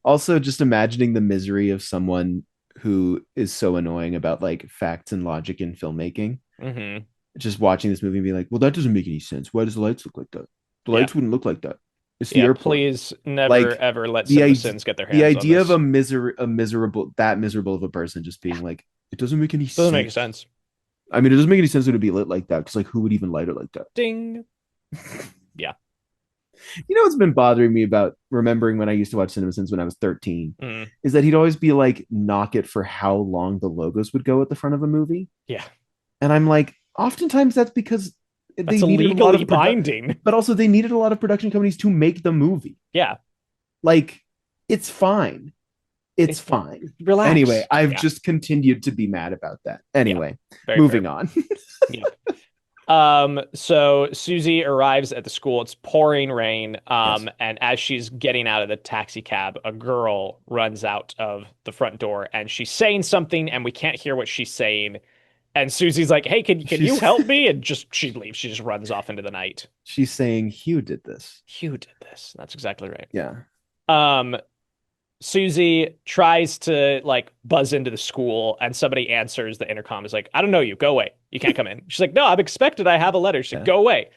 Also just imagining the misery of someone who is so annoying about like facts and logic in filmmaking. Just watching this movie and be like, well, that doesn't make any sense. Why does the lights look like that? The lights wouldn't look like that. It's the airport. Please never ever let citizens get their hands on this. The idea of a miserable of a person just being like, it doesn't make any sense. Doesn't make sense. I mean, it doesn't make any sense that it'd be lit like that, because like who would even light it like that? Ding. Yeah. What's been bothering me about remembering when I used to watch CinemaSins when I was 13 is that he'd always be like, knock it for how long the logos would go at the front of a movie. Yeah. And I'm like, oftentimes that's because that's legally binding. But also they needed a lot of production companies to make the movie. Yeah. Like, it's fine. It's fine. Relax. Anyway, I've just continued to be mad about that. Anyway, moving on. So Suzy arrives at the school. It's pouring rain. And as she's getting out of the taxi cab, a girl runs out of the front door, and she's saying something, and we can't hear what she's saying. And Suzy's like, hey, can you help me? And she leaves. She just runs off into the night. She's saying, Hugh did this. Hugh did this. That's exactly right. Yeah. Suzy tries to like buzz into the school, and somebody answers the intercom. Is like, I don't know you. Go away. You can't come in. She's like, no, I'm expected. I have a letter. She's like, go away.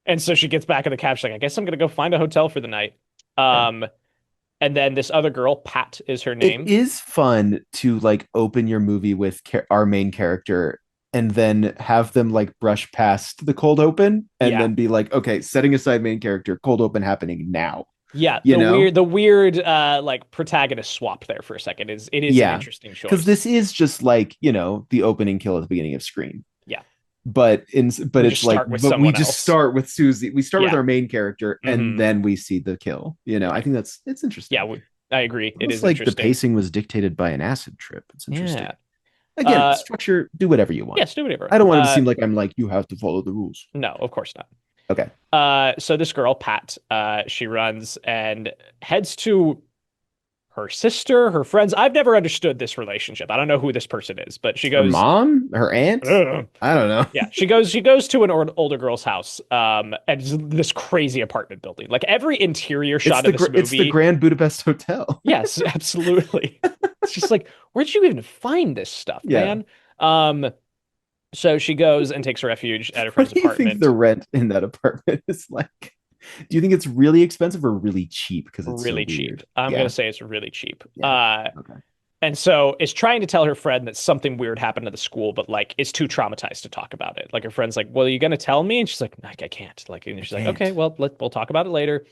And so she gets back in the cab. She's like, I guess I'm going to go find a hotel for the night. And then this other girl, Pat is her name. It is fun to like open your movie with our main character and then have them like brush past the cold open and then be like, okay, setting aside main character, cold open happening now. Yeah, the weird like protagonist swap there for a second is an interesting choice. Because this is just like, the opening kill at the beginning of Scream. Yeah. But it's like we just start with Suzy. We start with our main character and then we see the kill. I think it's interesting. Yeah, I agree. It is like interesting. The pacing was dictated by an acid trip. It's interesting. Yeah. Again, structure, do whatever you want. Yes, do whatever. I don't want it to seem like I'm like, you have to follow the rules. No, of course not. Okay. So this girl, Pat, she runs and heads to her sister, her friends. I've never understood this relationship. I don't know who this person is, but she goes, her mom, her aunt. I don't know. Yeah, she goes to an older girl's house, and it's this crazy apartment building. Like every interior shot of this movie, it's the Grand Budapest Hotel. Yes, absolutely. It's just like, where'd you even find this stuff, man? So she goes and takes refuge at her friend's apartment. What do you think the rent in that apartment is like? Do you think it's really expensive or really cheap? Because it's really so cheap. I'm going to say it's really cheap. Okay. And so is trying to tell her friend that something weird happened at the school, but like is too traumatized to talk about it. Like her friend's like, well, are you going to tell me? And she's like, I can't. Like, and she's like, okay, well, we'll talk about it later.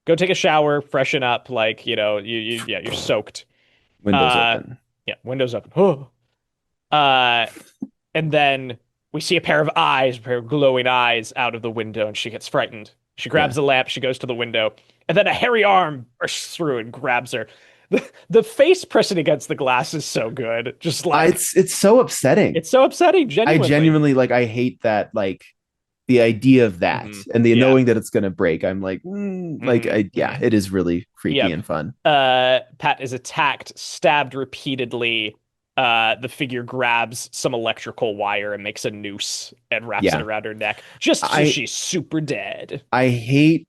Go take a shower, freshen up. Like, you're soaked. Windows open. Yeah, windows open. And then we see a pair of glowing eyes out of the window, and she gets frightened. She grabs the lamp, she goes to the window, and then a hairy arm bursts through and grabs her. The face pressing against the glass is so good. Just like it's so upsetting. It's so upsetting. Genuinely. I genuinely like. I hate that. Like the idea of that and the Yeah. knowing that it's going to break, I'm like, it is really freaky Yep. and fun. Pat is attacked, stabbed repeatedly. The figure grabs some electrical wire and makes a noose and wraps it around her neck, just so she's super dead. I hate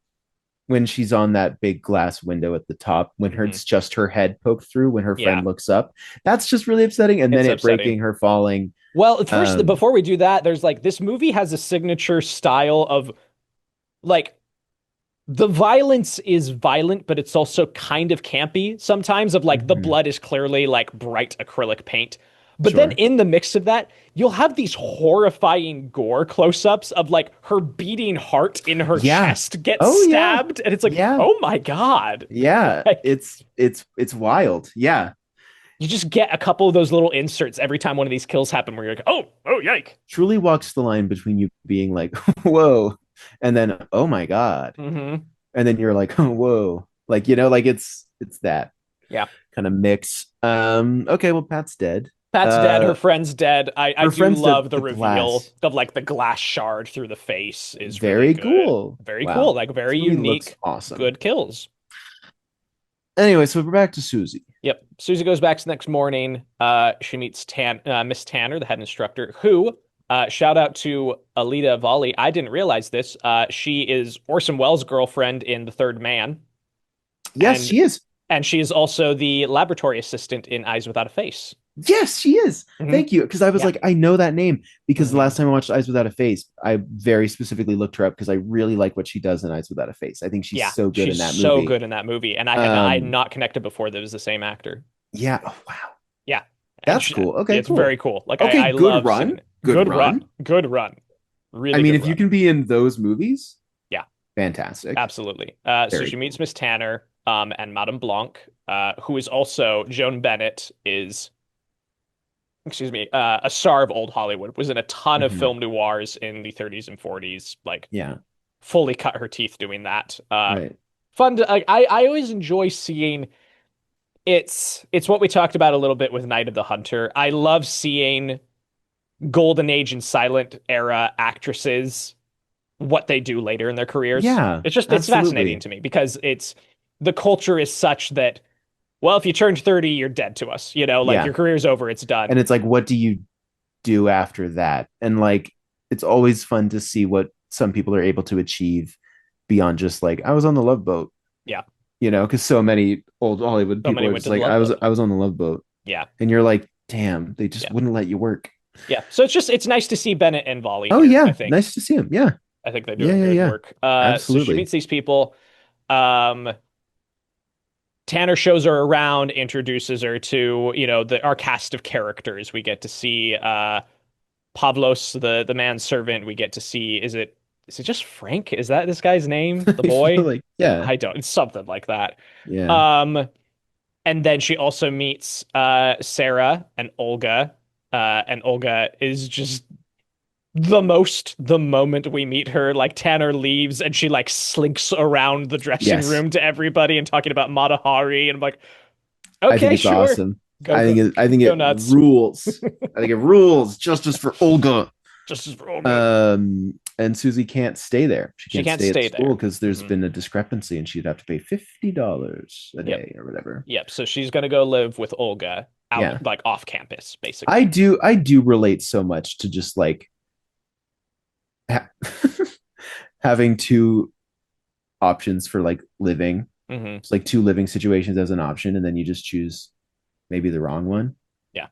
when she's on that big glass window at the top, when it's just her head poked through when her friend looks up. That's just really upsetting. And then it breaking, her falling. Well, first, before we do that, there's like, this movie has a signature style of like, the violence is violent, but it's also kind of campy sometimes, of like the blood is clearly like bright acrylic paint. But then in the mix of that, you'll have these horrifying gore close-ups of like her beating heart in her chest gets stabbed. And it's like, oh my God. Yeah. Like, it's wild. Yeah. You just get a couple of those little inserts every time one of these kills happen where you're like, oh, yike. Truly walks the line between you being like, whoa, and then, oh my God. And then you're like, oh, whoa. Like, like it's that kind of mix. Okay, well, Pat's dead. Pat's dead. Her friend's dead. I do love the reveal glass. of like the glass shard through the face is very really cool. Very cool. Like very unique. Awesome. Good kills. Anyway, so we're back to Suzy. Yep. Suzy goes back the next morning. She meets Miss Tanner, the head instructor, who, shout out to Alita Volley. I didn't realize this. She is Orson Welles' girlfriend in The Third Man. Yes, she is. And she is also the laboratory assistant in Eyes Without a Face. Yes, she is. Thank you. Because I was like, I know that name because the last time I watched Eyes Without a Face, I very specifically looked her up because I really like what she does in Eyes Without a Face. I think she's so good in that movie. So good in that movie. And I had not connected before that it was the same actor. Yeah. Oh, wow. Yeah. That's cool. Okay, it's very cool. Like, okay, I good love run. Good run. Really, I mean, if you can be in those movies, fantastic. Absolutely. So she meets Miss Tanner and Madame Blanc, who is also Joan Bennett is... a star of old Hollywood, was in a ton of film noirs in the 30s and 40s, like fully cut her teeth doing that. Fun to, I always enjoy seeing it's what we talked about a little bit with Night of the Hunter. I love seeing golden age and silent era actresses, what they do later in their careers. It's fascinating to me because the culture is such that, well, if you turned 30, you're dead to us. Your career's over, it's done. And it's like, what do you do after that? And like, it's always fun to see what some people are able to achieve beyond just like, I was on the Love Boat. Yeah. Because so many old Hollywood people are just like, I was on the Love Boat. Yeah. And you're like, damn, they just wouldn't let you work. Yeah. So it's nice to see Bennett and Volley. Oh, here, yeah. I think. Nice to see him. Yeah. I think they're doing good work. Absolutely. So she meets these people. Tanner shows her around, introduces her to, our cast of characters. We get to see Pavlos, the manservant. We get to see, is it just Frank? Is that this guy's name? The boy? It's something like that. Yeah. And then she also meets Sarah and Olga. And Olga is just the moment we meet her, like Tanner leaves and she like slinks around the dressing room to everybody and talking about Mata Hari, and I'm like, okay, I think it's sure. awesome. I think it rules. I think it rules. Justice for Olga. Justice for Olga. And Suzy can't stay there. She can't stay at school there because there's been a discrepancy and she'd have to pay $50 a day or whatever. Yep. So she's gonna go live with Olga out like off campus, basically. I do relate so much to just like having two options for like living. It's like two living situations as an option, and then you just choose maybe the wrong one. Yeah.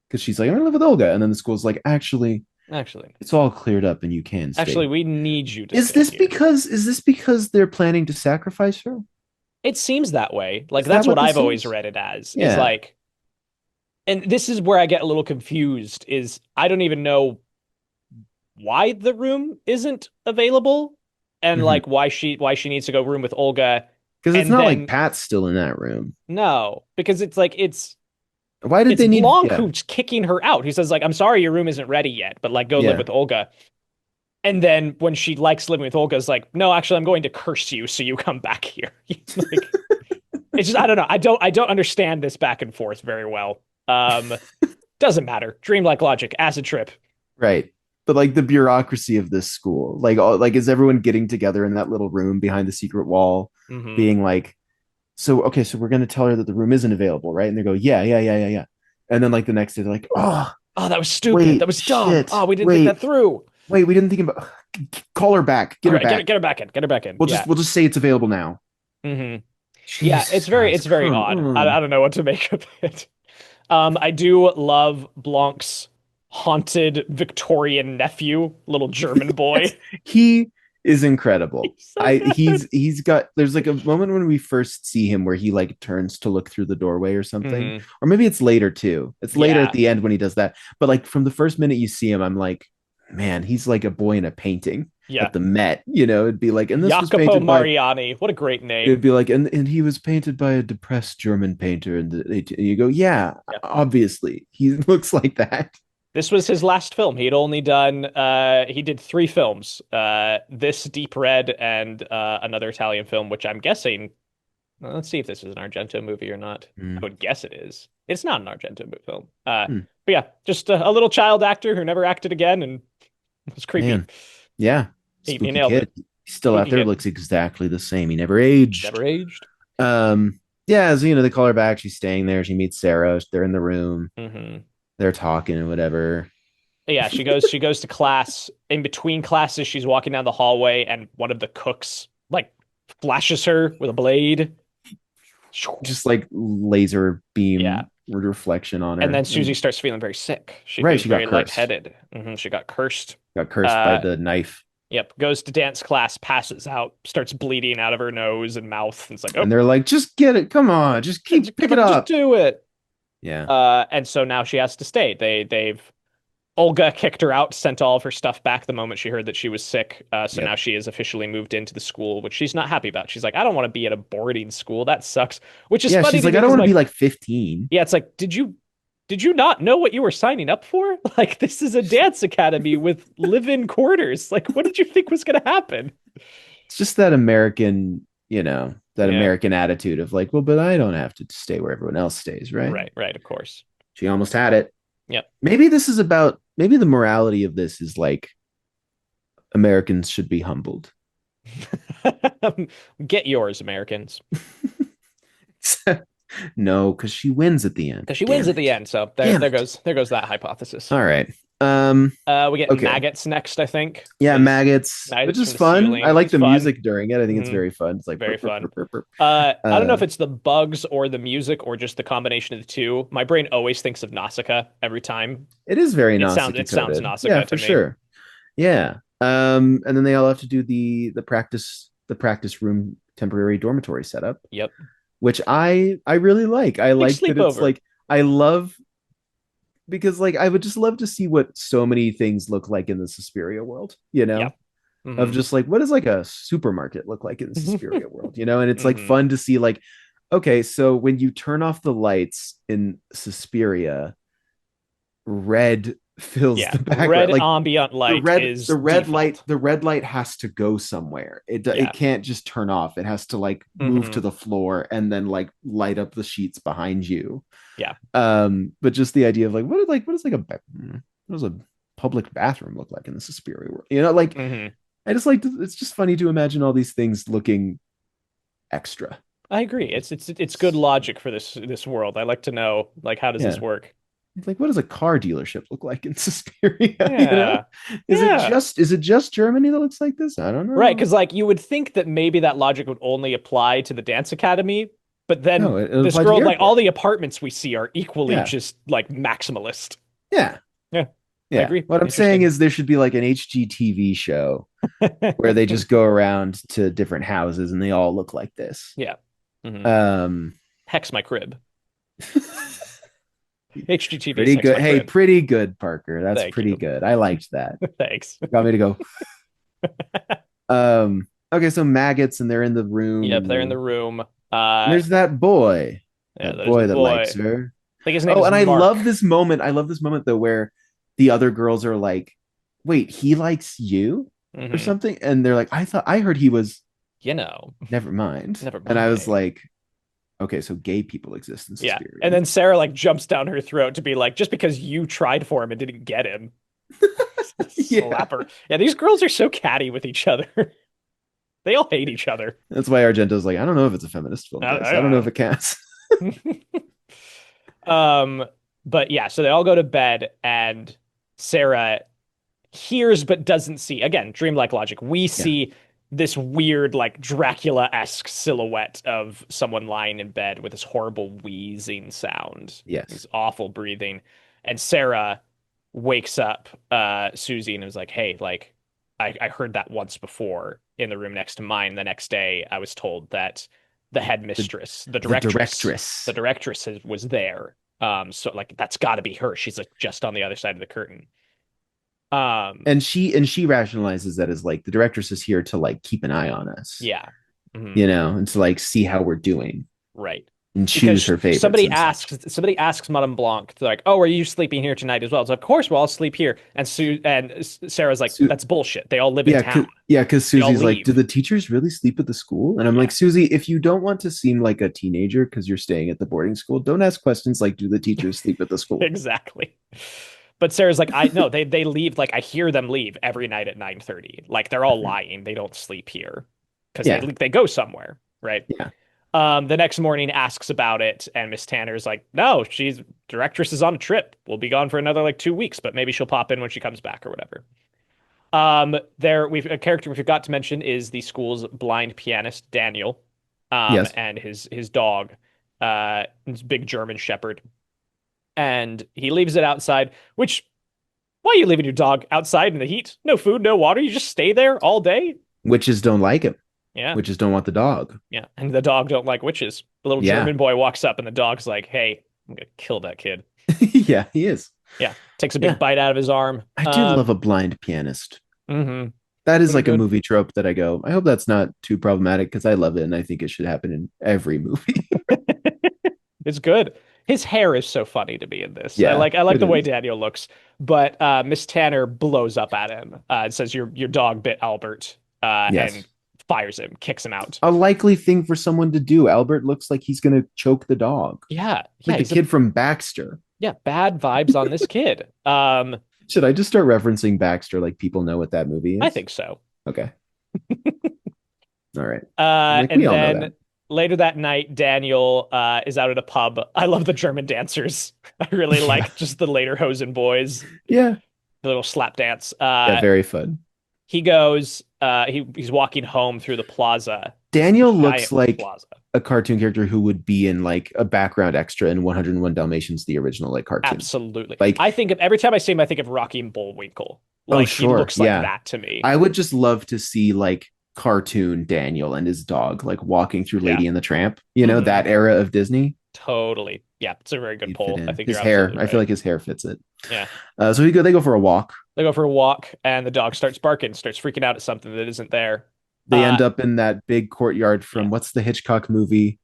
Because she's like, I'm gonna live with Olga, and then the school's like, actually, it's all cleared up and you can stay. Actually, we need you to is this because they're planning to sacrifice her? It seems that way. Like that's what I've always read it as. Is like, and this is where I get a little confused, is I don't even know why the room isn't available and like why she needs to go room with Olga. Because it's not like Pat's still in that room. No, because it's like why did they need Blanc who's kicking her out? He says like, I'm sorry, your room isn't ready yet, but like go live with Olga. And then when she likes living with Olga, is like, no, actually, I'm going to curse you, so you come back here. Like, it's just, I don't know. I don't understand this back and forth very well. Doesn't matter. Dreamlike logic, acid trip. Right. but like the bureaucracy of this school, like is everyone getting together in that little room behind the secret wall, being like, so okay, so we're gonna tell her that the room isn't available, right? And they go, yeah. And then like the next day they're like, oh, that was stupid. wait, That was dumb. shit, We didn't think that through. Wait, we didn't think about. Call her back. Get her back. Get her back in. Get her back in. We'll just say it's available now. Yeah, it's very odd. I don't know what to make of it. I do love Blanc's haunted Victorian nephew, little German boy. He is incredible. He's there's like a moment when we first see him where he like turns to look through the doorway or something. Or maybe it's later too. It's later at the end when he does that. But like from the first minute you see him, I'm like, man, he's like a boy in a painting at the Met. It'd be like, and this was painted Mariani. What a great name. It'd be like, and he was painted by a depressed German painter. And you go, obviously he looks like that. This was his last film. He had only done, he did 3 films. This, Deep Red, and another Italian film, which I'm guessing, let's see if this is an Argento movie or not. I would guess it is. It's not an Argento film. But yeah, just a little child actor who never acted again and was creepy. Man. Yeah. He nailed it. He's still out there, looks exactly the same. He never aged. Yeah, so, they call her back. She's staying there. She meets Sarah. They're in the room. They're talking and whatever. Yeah, she goes to class. In between classes, she's walking down the hallway, and one of the cooks like flashes her with a blade. Just like laser beam reflection on her. And then Suzy starts feeling very sick. She got very cursed. lightheaded. She got cursed. Got cursed by the knife. Yep. Goes to dance class, passes out, starts bleeding out of her nose and mouth. And it's like, and they're like, just get it. Come on. Just pick it up. Just do it. Yeah. And so now she has to stay. They've Olga kicked her out, sent all of her stuff back the moment she heard that she was sick. So now she is officially moved into the school, which she's not happy about. She's like, I don't want to be at a boarding school. That sucks. Which is funny. She's like, I don't want to be like 15. Yeah, it's like, did you not know what you were signing up for? Like, this is a dance academy with live-in quarters. Like, what did you think was going to happen? It's just that American, American attitude of like, well, but I don't have to stay where everyone else stays, right? Right, of course. She almost had it. Yep. Maybe the morality of this is like Americans should be humbled. Get yours, Americans. No, because she wins at the end. Because she wins at the end. So there goes that hypothesis. All right. We get maggots next, I think. Yeah, maggots, which is fun. Ceiling. I like the music during it. I think it's very fun. It's like very fun. I don't know if it's the bugs or the music or just the combination of the two. My brain always thinks of Nausicaa every time. It is very Nausicaa. It sounds Nausicaa to me. Sure. Yeah. And then they all have to do the practice room temporary dormitory setup. Yep. Which I really like. I like that it's like I love. Because like I would just love to see what so many things look like in the Suspiria world, of just like what does like a supermarket look like in the Suspiria world, and it's like fun to see like, okay, so when you turn off the lights in Suspiria, red fills the background. Red like, ambient light the red light has to go somewhere. It can't just turn off. It has to like move to the floor and then like light up the sheets behind you. Yeah. But just the idea of like what does a public bathroom look like in the Suspiria world? I just like it's just funny to imagine all these things looking extra. I agree. It's good logic for this world. I like to know like how does this work? Like, what does a car dealership look like in Suspiria? Is it just Germany that looks like this? I don't know. Right, because like you would think that maybe that logic would only apply to the dance academy, but then this girl, like all the apartments we see are equally just like maximalist. Yeah. I agree. What I'm saying is there should be like an HGTV show where they just go around to different houses and they all look like this. Yeah. Hex my crib. HGTV. Pretty good. Hey, pretty good, Parker. That's pretty good. I liked that. Thanks. Got me to go. Okay, so maggots and they're in the room. Yep, they're in the room. There's that boy. That boy that likes her. I think his name is and Mark. I love this moment. Though where the other girls are like, "Wait, he likes you?" or something, and they're like, I heard he was." Never mind. And I was like, okay, so gay people exist in Suspiria. Yeah, and then Sarah like jumps down her throat to be like, just because you tried for him and didn't get him. Slap her. Yeah, these girls are so catty with each other. They all hate each other. That's why Argento's like, I don't know if it's a feminist film, guys. I don't know if it counts. um, but yeah, so they all go to bed, and Sarah hears but doesn't see. Again, dreamlike logic. We see this weird, like Dracula-esque silhouette of someone lying in bed with this horrible wheezing sound. Yes. This awful breathing. And Sarah wakes up Suzy and is like, hey, like, I heard that once before in the room next to mine. The next day, I was told that the headmistress, the directress was there. So like that's got to be her. She's like just on the other side of the curtain. And she rationalizes that as like the directress is here to like keep an eye on us. Yeah. You know, and to like see how we're doing. Right. And choose her favorites. Somebody asks Madame Blanc, they're like, "Oh, are you sleeping here tonight as well?" So of course we'll all sleep here. And Sarah's like, "That's bullshit. They all live in town." Because Susie's like, "Do the teachers really sleep at the school?" And I'm like, Suzy, if you don't want to seem like a teenager because you're staying at the boarding school, don't ask questions like, "Do the teachers sleep at the school?" Exactly. But Sarah's like, I know they leave. Like I hear them leave every night at 9:30. Like they're all lying. They don't sleep here because they go somewhere, right? Yeah. The next morning asks about it, and Miss Tanner's like, no, directress is on a trip. We'll be gone for another like 2 weeks, but maybe she'll pop in when she comes back or whatever. A character we forgot to mention is the school's blind pianist, Daniel. And his dog, his big German shepherd. And he leaves it outside, which, why are you leaving your dog outside in the heat? No food, no water. You just stay there all day? Witches don't like him. Yeah. Witches don't want the dog. Yeah. And the dog don't like witches. The little German boy walks up and the dog's like, hey, I'm going to kill that kid. Yeah, he is. Yeah. Takes a big bite out of his arm. I do love a blind pianist. Mm-hmm. That is like a movie trope that I go, I hope that's not too problematic because I love it and I think it should happen in every movie. It's good. His hair is so funny to me in this. Yeah, I like the way Daniel looks. But Miss Tanner blows up at him and says, your dog bit Albert. And fires him, kicks him out. A likely thing for someone to do. Albert looks like he's going to choke the dog. Yeah. Like the kid from Baxter. Yeah, bad vibes on this kid. Should I just start referencing Baxter like people know what that movie is? I think so. Okay. All right. And then later that night, Daniel is out at a pub. I love the German dancers. I really like just the Lederhosen boys. Yeah. The little slap dance. Very fun. He goes, he's walking home through the plaza. Daniel looks like a cartoon character who would be in like a background extra in 101 Dalmatians, the original like cartoon. Absolutely. Like I think every time I see him, I think of Rocky and Bullwinkle. Like he looks like that to me. I would just love to see like cartoon Daniel and his dog like walking through Lady and the Tramp. You know, that era of Disney. Totally. Yeah, it's a very good pull. I think his hair. I feel like his hair fits it. Yeah. So they go for a walk. They go for a walk, and the dog starts barking, starts freaking out at something that isn't there. They end up in that big courtyard from what's the Hitchcock movie?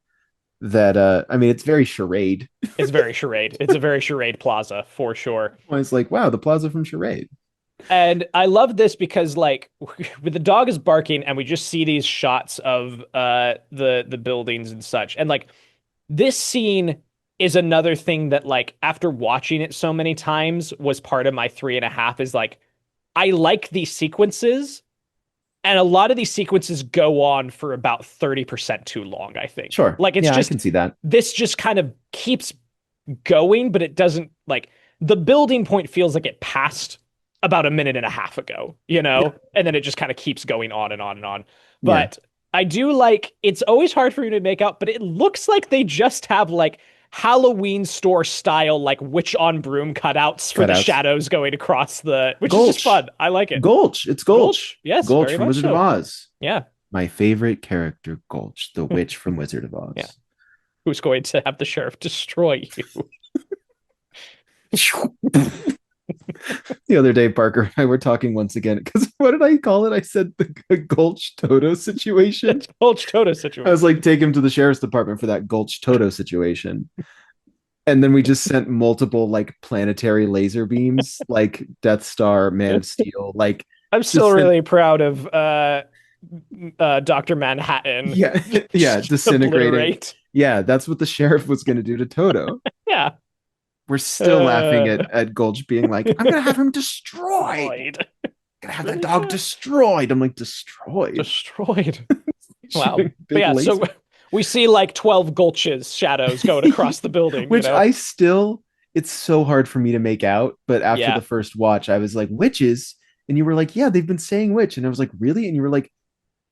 That I mean, it's very charade. It's very charade. It's a very charade plaza for sure. I was like, wow, the plaza from Charade. And I love this because like the dog is barking, and we just see these shots of the buildings and such, and like this scene is another thing that like after watching it so many times was part of my 3.5 is like I like these sequences, and a lot of these sequences go on for about 30% too long, I think. Sure. Like it's just I can see that. This just kind of keeps going, but it doesn't like the building point feels like it passed about a minute and a half ago, you know? Yeah. And then it just kind of keeps going on and on and on. But I do like it's always hard for me to make out, but it looks like they just have like Halloween store style like witch on broom cutouts for the shadows going across which Gulch. Is just fun. I like it. Gulch. It's Gulch. Yes. Gulch from Wizard of Oz. Yeah. My favorite character, Gulch, the witch from Wizard of Oz. Yeah. Who's going to have the sheriff destroy you? The other day, Parker and I were talking once again because what did I call it? I said the Gulch Toto situation. Gulch Toto situation. I was like, take him to the sheriff's department for that Gulch Toto situation. And then we just sent multiple like planetary laser beams, like Death Star, Man of Steel. Like I'm still really proud of Dr. Manhattan. Yeah, disintegrating. Yeah, that's what the sheriff was going to do to Toto. Yeah. We're still laughing at Gulch being like, I'm gonna have him destroyed. Gonna have that dog destroyed. I'm like, destroyed. Wow. Big But yeah, laser. so we see like 12 Gulch's shadows going across the building. Which you know? it's so hard for me to make out. But after the first watch, I was like, witches. And you were like, yeah, they've been saying witch. And I was like, really? And you were like,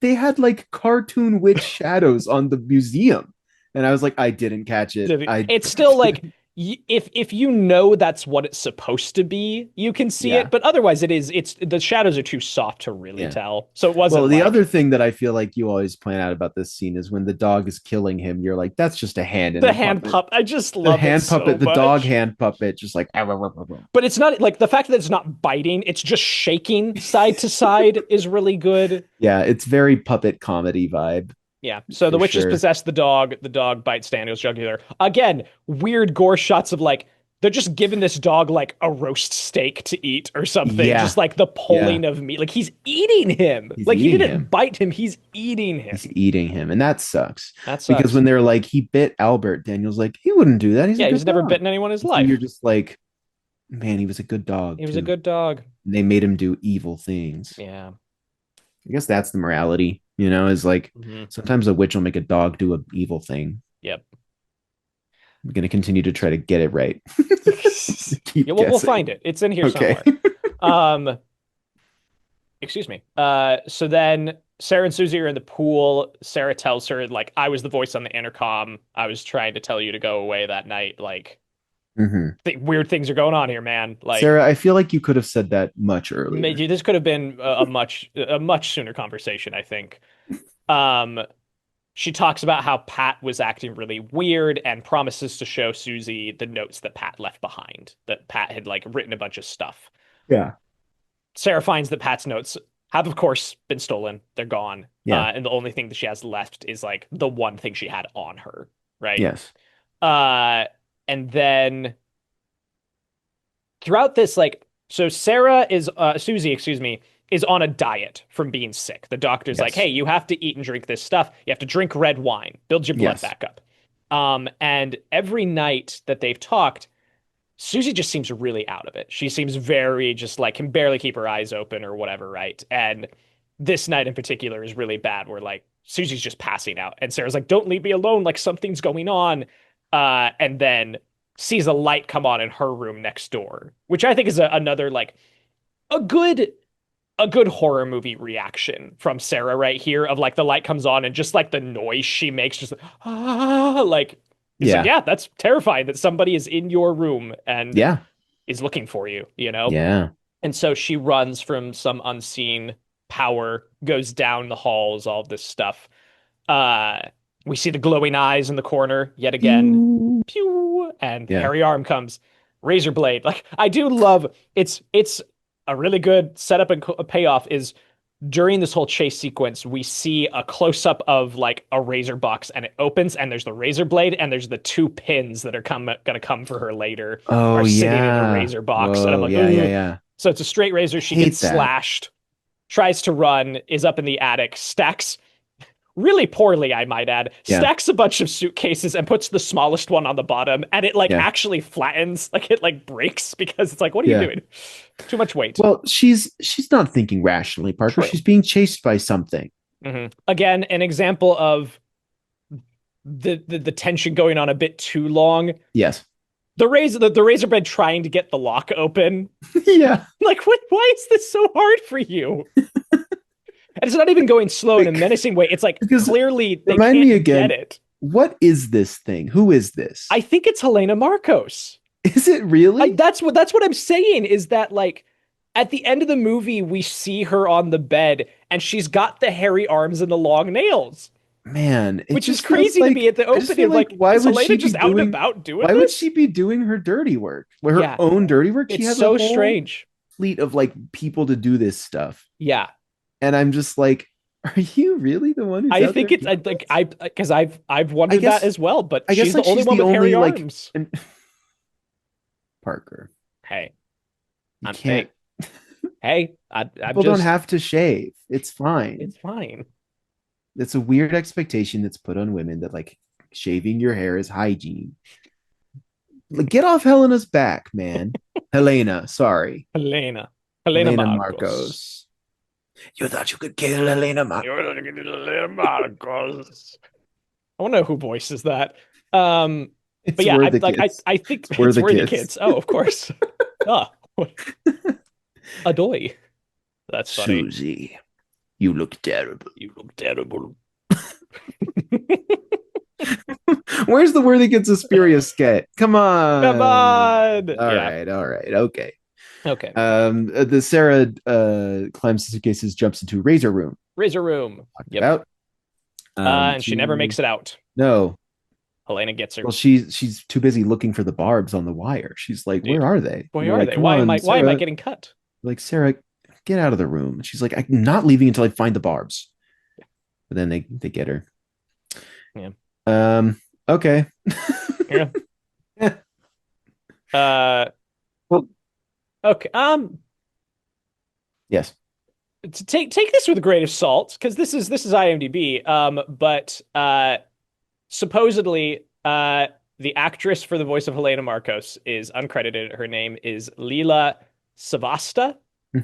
they had like cartoon witch shadows on the museum. And I was like, I didn't catch it. It's still like, if you know that's what it's supposed to be, you can see it. But otherwise, it's the shadows are too soft to really tell. So it wasn't. Well, the other thing that I feel like you always point out about this scene is when the dog is killing him, you're like, that's just a hand. The hand puppet. I just love the hand puppet, so the dog hand puppet, just like. But it's not like the fact that it's not biting; it's just shaking side to side is really good. Yeah, it's very puppet comedy vibe. Yeah. So the witches possess the dog. The dog bites Daniel's jugular. Again, weird gore shots of like they're just giving this dog like a roast steak to eat or something. Yeah. Just like the pulling of meat. Like he's eating him. He didn't bite him. He's eating him. He's eating him. And that sucks. Because when they're like, he bit Albert, Daniel's like, he wouldn't do that. He's never bitten anyone in his life. You're just like, man, he was a good dog. He was a good dog. And they made him do evil things. Yeah. I guess that's the morality, is like sometimes a witch will make a dog do an evil thing. Yep. I'm going to continue to try to get it right. We'll find it. It's in here somewhere. Excuse me. So then Sarah and Suzy are in the pool. Sarah tells her, like, I was the voice on the intercom. I was trying to tell you to go away that night. Like, weird things are going on here, man. Like, Sarah, I feel like you could have said that much earlier. This could have been a much sooner conversation, I think. She talks about how Pat was acting really weird and promises to show Suzy the notes that Pat left behind. That Pat had like written a bunch of stuff. Yeah. Sarah finds that Pat's notes have, of course, been stolen. They're gone. Yeah. And the only thing that she has left is like the one thing she had on her, right? Yes. And then throughout this, like, so Suzy, is on a diet from being sick. The doctor's like, hey, you have to eat and drink this stuff. You have to drink red wine, build your blood back up. And every night that they've talked, Suzy just seems really out of it. She seems very just like can barely keep her eyes open or whatever, right? And this night in particular is really bad where like Suzy's just passing out. And Sarah's like, don't leave me alone. Like something's going on. And then sees a light come on in her room next door, which I think is another like a good horror movie reaction from Sarah right here of like the light comes on and just like the noise she makes, just like, that's terrifying that somebody is in your room and is looking for you, Yeah. And so she runs from some unseen power, goes down the halls, all this stuff. We see the glowing eyes in the corner yet again. Pew! And hairy arm comes. Razor blade. Like, I do love it's a really good setup and payoff is during this whole chase sequence, we see a close-up of like a razor box and it opens and there's the razor blade and there's the two pins that are gonna come for her later are sitting in the razor box. Whoa, and I'm like, yeah. So it's a straight razor. She gets slashed, tries to run, is up in the attic, stacks really poorly, I might add, stacks a bunch of suitcases and puts the smallest one on the bottom, and it actually flattens, like it like breaks because it's like, what are you doing? Too much weight. Well, she's not thinking rationally, Parker. True. She's being chased by something. Again, an example of the tension going on a bit too long. Yes. The razor blade trying to get the lock open. Yeah. Like, why is this so hard for you? And it's not even going slow in a menacing way. It's like clearly they can't get it. What is this thing? Who is this? I think it's Helena Marcos. Is it really? That's what I'm saying is that like at the end of the movie, we see her on the bed and she's got the hairy arms and the long nails. Man, which is crazy to be at the opening. Like, why would Helena she just out and about doing Why this? would she be doing her dirty work? Her own dirty work? It's has so strange. Fleet of like people to do this stuff. Yeah. And I'm just like, are you really the one who's I think it's because I've wondered that as well, but she's the only one with hairy arms. Parker. Hey. You can't. Hey, people don't have to shave. It's fine. It's fine. It's a weird expectation that's put on women that like shaving your hair is hygiene. Get off Helena's back, man. Helena, sorry. Helena Helena Marcos. Marcos. You thought you could kill Helena Marcos. Helena Marcos. I want to know who voices that. But yeah, We're I the like kids. I think We're it's the We're the kids. Kids. Oh, of course. Oh, Adoy. That's funny. Suzy, you look terrible. You look terrible. Where's the Worthy Kids Suspiria skit? Come on. Come on. All Yeah. right. Okay. Okay. The Sarah climbs the suitcases, jumps into Razor Room. Razor Room. Yep. About. And she never makes it out. No. Helena gets her. Well, she's too busy looking for the barbs on the wire. She's like, Dude, where are they? Where are they? Why am I getting cut? Like, Sarah, get out of the room. And she's like, I'm not leaving until I find the barbs. Yeah. But then they get her. Yeah. Okay. Yeah. Well, okay. Yes. Take this with a grain of salt, because this is IMDb. But supposedly, the actress for the voice of Helena Marcos is uncredited. Her name is Leela Savasta.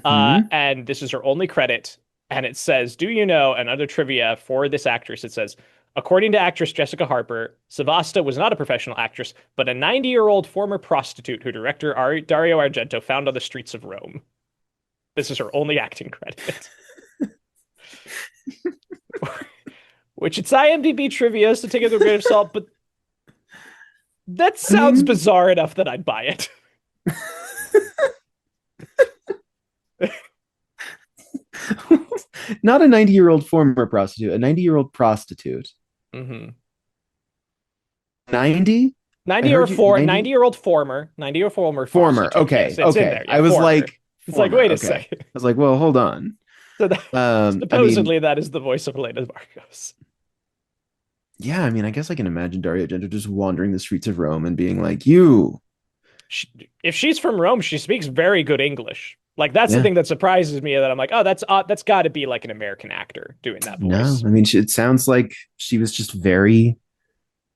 And this is her only credit. And it says, do you know, and other trivia for this actress, it says, according to actress Jessica Harper, Savasta was not a professional actress, but a 90-year-old former prostitute who director Dario Argento found on the streets of Rome. This is her only acting credit. Which it's IMDb trivia, so take it with a grain of salt, but that sounds bizarre enough that I'd buy it. Not a 90-year-old former prostitute, a 90-year-old prostitute. 90? 90? 90-year-old former prostitute. Okay. Yes, okay. Yeah, I was former. like, it's like, wait a second. I was like, well, hold on. So supposedly that is the voice of Helena Marcos. Yeah, I mean, I guess I can imagine Dario Argento just wandering the streets of Rome and being like, you. If she's from Rome, she speaks very good English. Like, that's the thing that surprises me, that I'm like, oh, that's got to be like an American actor doing that voice. No, I mean, it sounds like she was just very,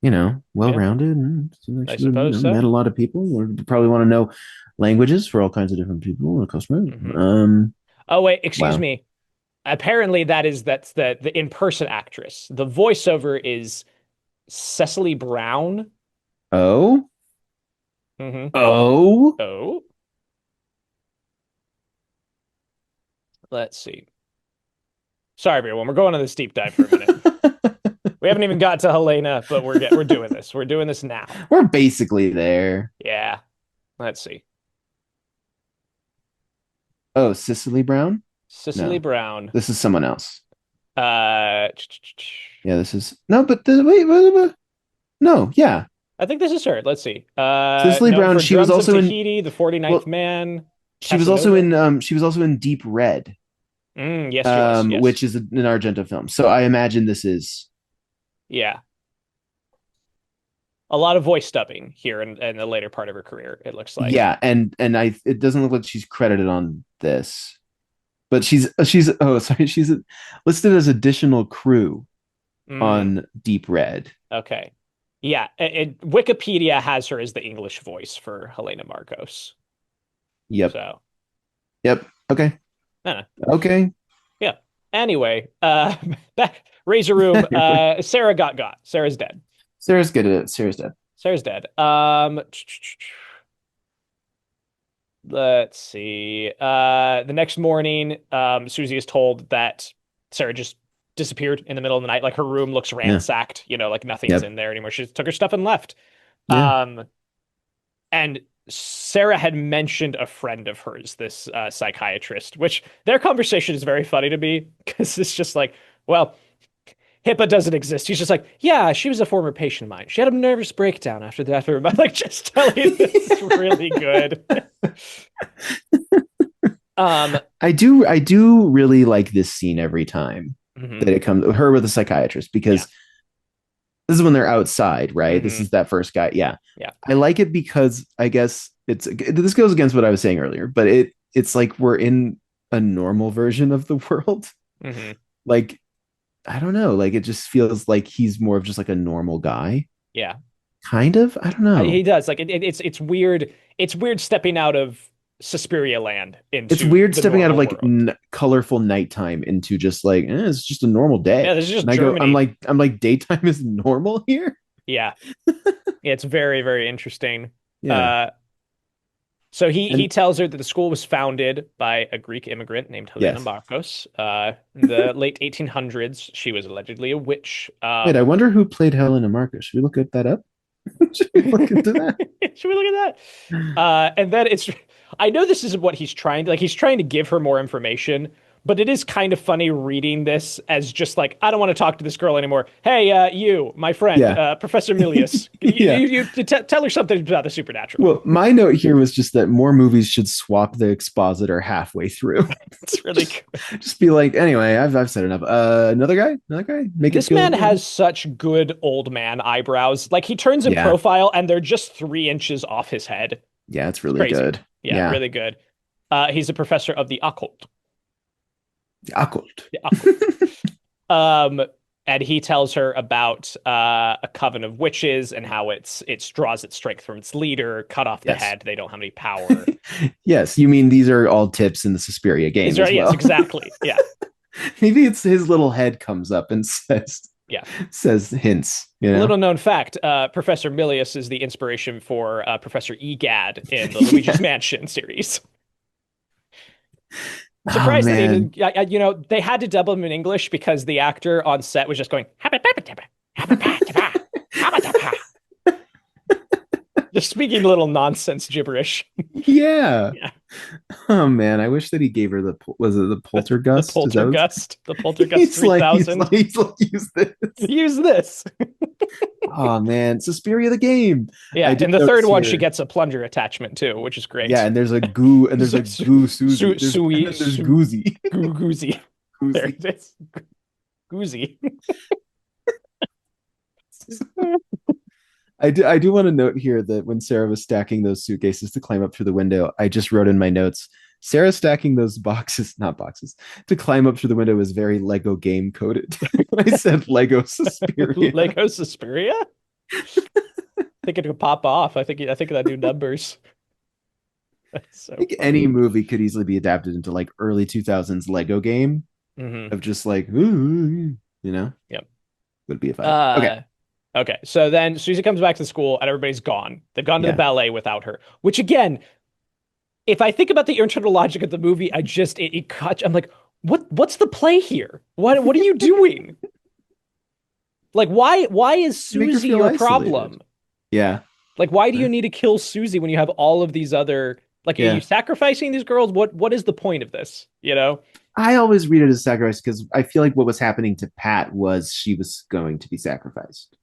well-rounded. And I suppose so. Met a lot of people. Would probably want to know languages for all kinds of different people, customers. Oh, wait, excuse me. Apparently that's the in-person actress. The voiceover is Cecily Brown. Oh? Mm-hmm. Oh? Let's see. Sorry, everyone. We're going on this deep dive for a minute. We haven't even got to Helena, but we're doing this. We're doing this now. We're basically there. Yeah. Let's see. Oh, Cecily Brown? Cecily Brown. This is someone else. Yeah, this is wait. No, yeah. I think this is her. Let's see. Cecily Brown. She was also in Tahiti, The 49th Man. She was also in Deep Red. Yes, she was. Yes. Which is an Argento film. So I imagine this is. Yeah. A lot of voice dubbing here in the later part of her career, it looks like. Yeah, and it doesn't look like she's credited on this. But she's listed as additional crew on Deep Red. Okay. Yeah, Wikipedia has her as the English voice for Helena Marcos. Yep. So. Yep. Okay. Okay. Yeah. Anyway, back Razor Room. Sarah got. Sarah's dead. Sarah's good at it. Sarah's dead. Let's see. The next morning, Suzy is told that Sarah just disappeared in the middle of the night. Like, her room looks ransacked. Like nothing's in there anymore. She just took her stuff and left. Yeah. And Sarah had mentioned a friend of hers, this psychiatrist, which their conversation is very funny to me, because it's just like, well, HIPAA doesn't exist. He's just like, yeah, she was a former patient of mine. She had a nervous breakdown after that. I'm like, just telling you, this is really good. I do really like this scene every time that it comes, her with a psychiatrist, because this is when they're outside, right? This is that first guy. Yeah. I like it because I guess this goes against what I was saying earlier, but it's like we're in a normal version of the world. Like, I don't know, like, it just feels like he's more of just like a normal guy. Yeah. Kind of. I don't know. He does. Like it's weird. It's weird stepping out of Suspiria land It's into weird the stepping out of normal like world. colorful nighttime into just like it's just a normal Yeah, day. this is just And I go, Germany. I'm like daytime is normal here. Yeah. Yeah, it's very, very interesting. Yeah, Uh, so he and tells her that the school was founded by a Greek immigrant named Helena yes. Markos. In the late 1800s, she was allegedly a witch. Wait, I wonder who played Helena Marcos. Should we look at that up? Should we look into that? Should we look at that? And then I know this isn't what he's trying to, like, he's trying to give her more information, but it is kind of funny reading this as just like, I don't want to talk to this girl anymore. Hey, you, my friend, Yeah, Professor Milius, yeah. tell her something about the supernatural. Well, my note here was just that more movies should swap the expositor halfway through. It's really good. Just be like, anyway, I've said enough. Another guy, make it This feel man good. has such good old man eyebrows. Like he turns in Yeah. profile and they're just 3 inches off his head. Yeah, it's really Crazy. good. Yeah, really good. He's a professor of the occult. Occult. The occult. And he tells her about a coven of witches and how it draws its strength from its leader, cut off the Yes. head, they don't have any power. Yes, you mean these are all tips in the Suspiria game These are, as well. yes, exactly. Yeah. Maybe it's his little head comes up and Yeah. says hints. You know? Little known fact, Professor Milius is the inspiration for Professor Egad in the Luigi's Mansion series. Surprised that he didn't, you know, they had to dub him in English because the actor on set was just going, just speaking little nonsense gibberish. Yeah. Yeah. Oh man, I wish that he gave her was it the poltergust? The poltergust 3000. He's like, use this. Use this. Oh man, Suspiria the game. Yeah, I did in the notice third one, here- she gets a plunger attachment too, which is great. Yeah, and there's a goo Suzy. There's Goozy. Goozy. There Goozy. it is. Goozy. I do want to note here that when Sarah was stacking those suitcases to climb up through the window, I just wrote in my notes, Sarah stacking those not boxes, to climb up through the window is very Lego game coded. I said Lego Suspiria. Lego Suspiria? I think it could pop off. I think that do numbers. So I think funny. any movie could easily be adapted into like early 2000s Lego game of just like, ooh, you know? Yep. Would be a vibe. Okay. Okay, so then Suzy comes back to school and everybody's gone. They've gone to the ballet without her. Which again, if I think about the internal logic of the movie, I just I'm like, what's the play here? What are you doing? Like why is Suzy your isolated. problem? Yeah. Like why do you need to kill Suzy when you have all of these other are you sacrificing these girls? What is the point of this? You know? I always read it as sacrifice because I feel like what was happening to Pat was she was going to be sacrificed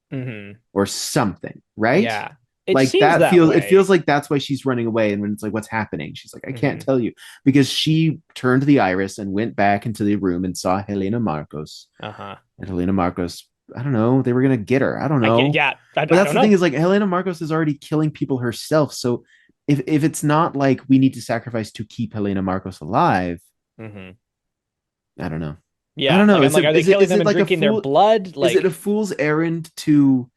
or something, right? Yeah, like that feels. It feels like that's why she's running away. And when it's like, what's happening? She's like, I can't tell you because she turned the iris and went back into the room and saw Helena Marcos. And Helena Marcos, I don't know. They were gonna get her. I don't know. But that's the thing is like Helena Marcos is already killing people herself. So if it's not like we need to sacrifice to keep Helena Marcos alive. I don't know. Yeah, I don't know. Are they killing them and drinking their blood? Like, is it a fool's errand to?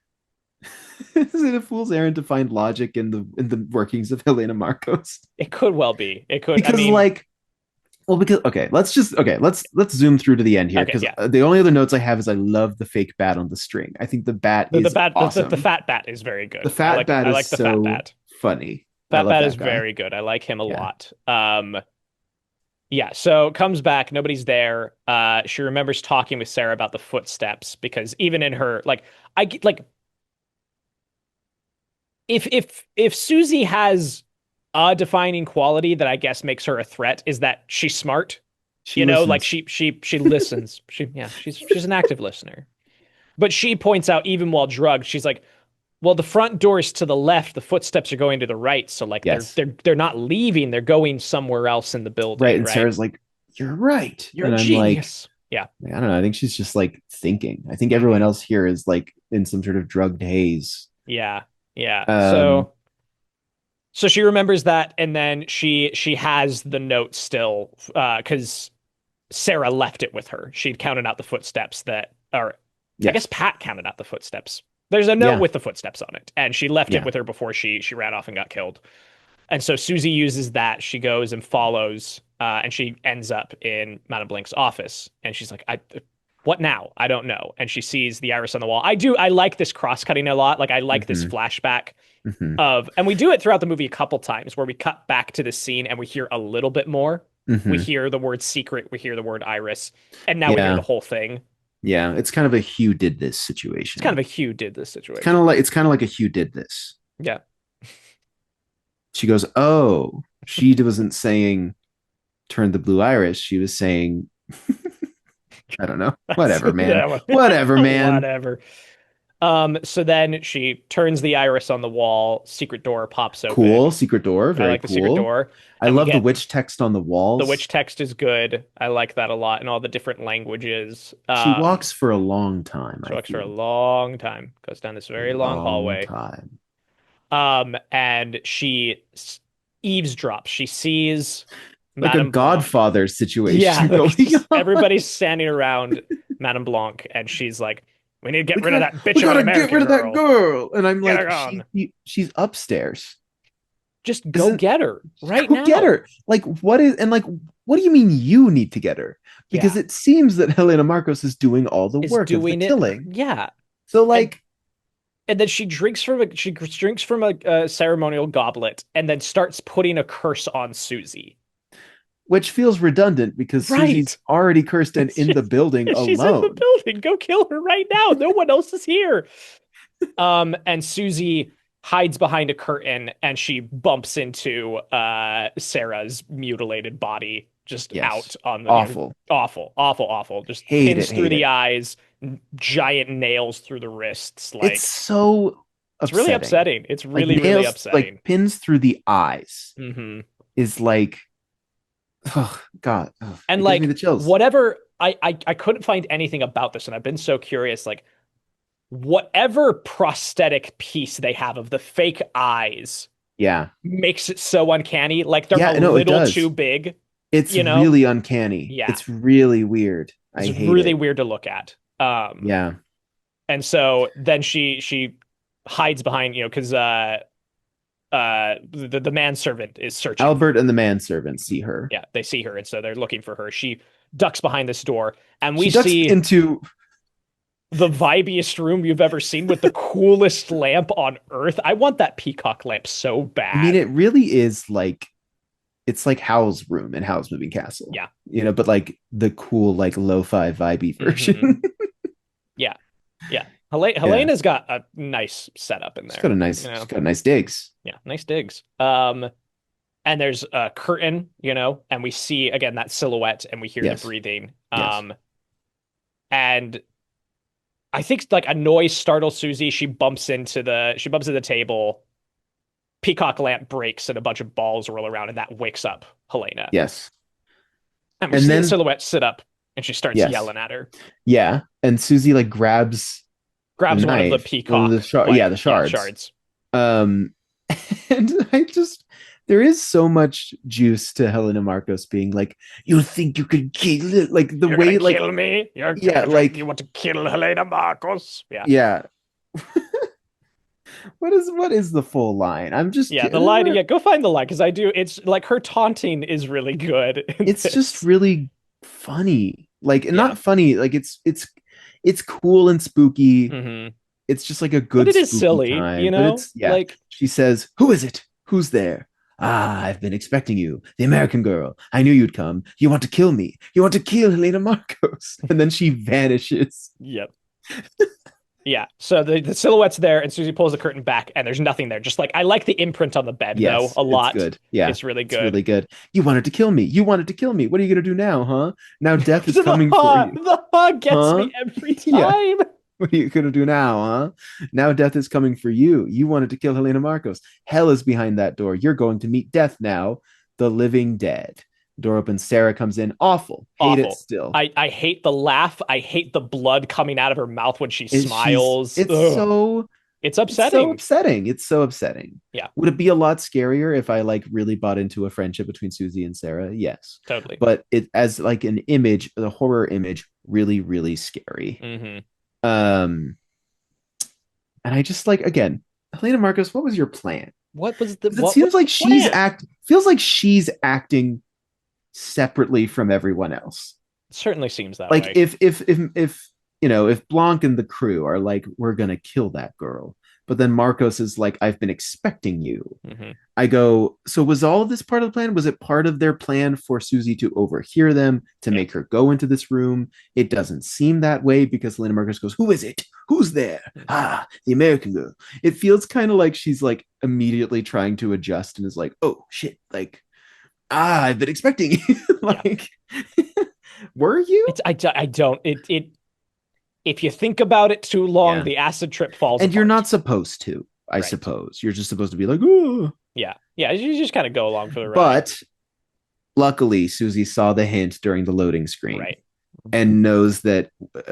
Is it a fool's errand to find logic in the workings of Helena Marcos? It could well be. It could because let's zoom through to the end here because the only other notes I have is I love the fake bat on the string. I think the bat is awesome. The fat bat is very good. The fat bat is so funny. Fat bat is very good. I like him a lot. Yeah, so comes back, nobody's there. She remembers talking with Sarah about the footsteps because even in her if Suzy has a defining quality that I guess makes her a threat is that she's smart. She listens. She's an active listener. But she points out even while drugged, she's like, well, the front door's to the left, the footsteps are going to the right, so like they're not leaving, they're going somewhere else in the building. Right, and Sarah's like, you're right. You're a genius. I don't know. I think she's just like thinking. I think everyone else here is like in some sort of drugged haze. Yeah. So she remembers that, and then she has the note still because Sarah left it with her. She'd counted out the footsteps I guess Pat counted out the footsteps. There's a note Yeah. with the footsteps on it, and she left it Yeah. with her before she ran off and got killed. And so Suzy uses that. She goes and follows, and she ends up in Madame Blink's office. And she's like, what now? I don't know. And she sees the iris on the wall. I like this cross-cutting a lot. Like, I like this flashback and we do it throughout the movie a couple times where we cut back to the scene and we hear a little bit more. We hear the word secret, we hear the word iris, and now we hear the whole thing. Yeah, it's kind of a Hugh did this situation. It's kind of a Hugh did this situation. It's kind of like a Hugh did this. Yeah. She goes, oh, she wasn't saying turn the blue iris. She was saying, I don't know. Whatever, man. Yeah, Whatever, man. Whatever. So then she turns the iris on the wall. Secret door pops open. Cool. Secret door. Very like cool. The secret door. I love the witch text on the walls. The witch text is good. I like that a lot, and all the different languages. She walks for a long time. She walks for a long time. Goes down this very long hallway. And she eavesdrops. She sees like Madame a Godfather situation. Yeah, everybody's standing around Madame Blanc, and she's like, "We need to get rid of that bitch. We gotta get rid of that girl." And I'm like, she's upstairs. Just go get her right now. Get her. Like, what do you mean you need to get her? Because it seems that Helena Marcos is doing all the work of the killing. Yeah. So like, and then she drinks from a ceremonial goblet and then starts putting a curse on Suzy. Which feels redundant because Suzy's already cursed and in the building alone. She's in the building. Go kill her right now. No one else is here. And Suzy hides behind a curtain and she bumps into Sarah's mutilated body just out on the awful. Just pins through the eyes, giant nails through the wrists. Like it's so upsetting. It's really upsetting. It's really, like nails, really upsetting. Like pins through the eyes is like, oh God. Oh, and like whatever I couldn't find anything about this, and I've been so curious, like whatever prosthetic piece they have of the fake eyes makes it so uncanny. Like they're a little too big. It's really uncanny. Yeah. It's really weird. It's really weird to look at. And so then she hides behind, because the manservant is searching. Albert and the manservant see her. Yeah, they see her, and so they're looking for her. She ducks behind this door, and we see into the vibiest room you've ever seen with the coolest lamp on earth. I want that peacock lamp so bad. I mean, it really is like, it's like Howl's room in Howl's Moving Castle. Yeah. But like the cool, like lo-fi vibey version. Yeah. Helena's got a nice setup in there. She's got nice digs. Yeah, nice digs. And there's a curtain, and we see again that silhouette and we hear the breathing. And I think like a noise startles Suzy. She bumps into the table. Peacock lamp breaks and a bunch of balls roll around, and that wakes up Helena. Yes. And we see the silhouette sit up, and she starts yelling at her. Yeah, and Suzy like grabs one of the peacock, the shards. And there is so much juice to Helena Marcos being like, "You think you could kill it?" Like the way, like, kill me? Like you want to kill Helena Marcos? Yeah. What is the full line? I'm just the line. Yeah, go find the line because I do. It's like her taunting is really good. It's just really funny. Like not funny. Like it's cool and spooky. It's just like a good. But it is silly, time. But it's, like she says, "Who is it? Who's there? Ah, I've been expecting you, the American girl. I knew you'd come. You want to kill me. You want to kill Helena Marcos." And then she vanishes. Yep. Yeah, so the silhouette's there, and Suzy pulls the curtain back, and there's nothing there. Just like, I like the imprint on the bed, though, a lot. It's good. Yeah, it's really good. It's really good. You wanted to kill me. What are you gonna do now, huh? Now death is coming for you. The gets me every time. Yeah. What are you gonna do now, huh? Now death is coming for you. You wanted to kill Helena Marcos. Hell is behind that door. You're going to meet death now, the living dead. Door opens. Sarah comes in. Awful. Hate it still. I hate the laugh. I hate the blood coming out of her mouth when she smiles. It's upsetting. It's so upsetting. Yeah. Would it be a lot scarier if I like really bought into a friendship between Suzy and Sarah? Yes. Totally. But it as like an image, the horror image, really, really scary. And I just like, again, Helena Marcos, what was your plan? What was the? 'Cause it What seems was like the plan? feels like she's acting separately from everyone else. It certainly seems that Like way. if if Blanc and the crew are like, we're gonna kill that girl, but then Marcos is like, I've been expecting you. Hmm. I go, so was all of this part of the plan? Was it part of their plan for Suzy to overhear them, to Yeah. make her go into this room? It doesn't seem that way because Helena Marcos goes, who is it? Who's there? Ah, the American girl. It feels kind of like she's like immediately trying to adjust and is like, oh shit, like, I've been expecting you. Yeah. Like, were you? I don't it if you think about it too long, Yeah. the acid trip falls And you're apart. not supposed to, I Right. suppose. You're just supposed to be like, oh. Yeah. Yeah. You just kind of go along for the ride. But luckily, Suzy saw the hint during the loading screen. Right. And knows that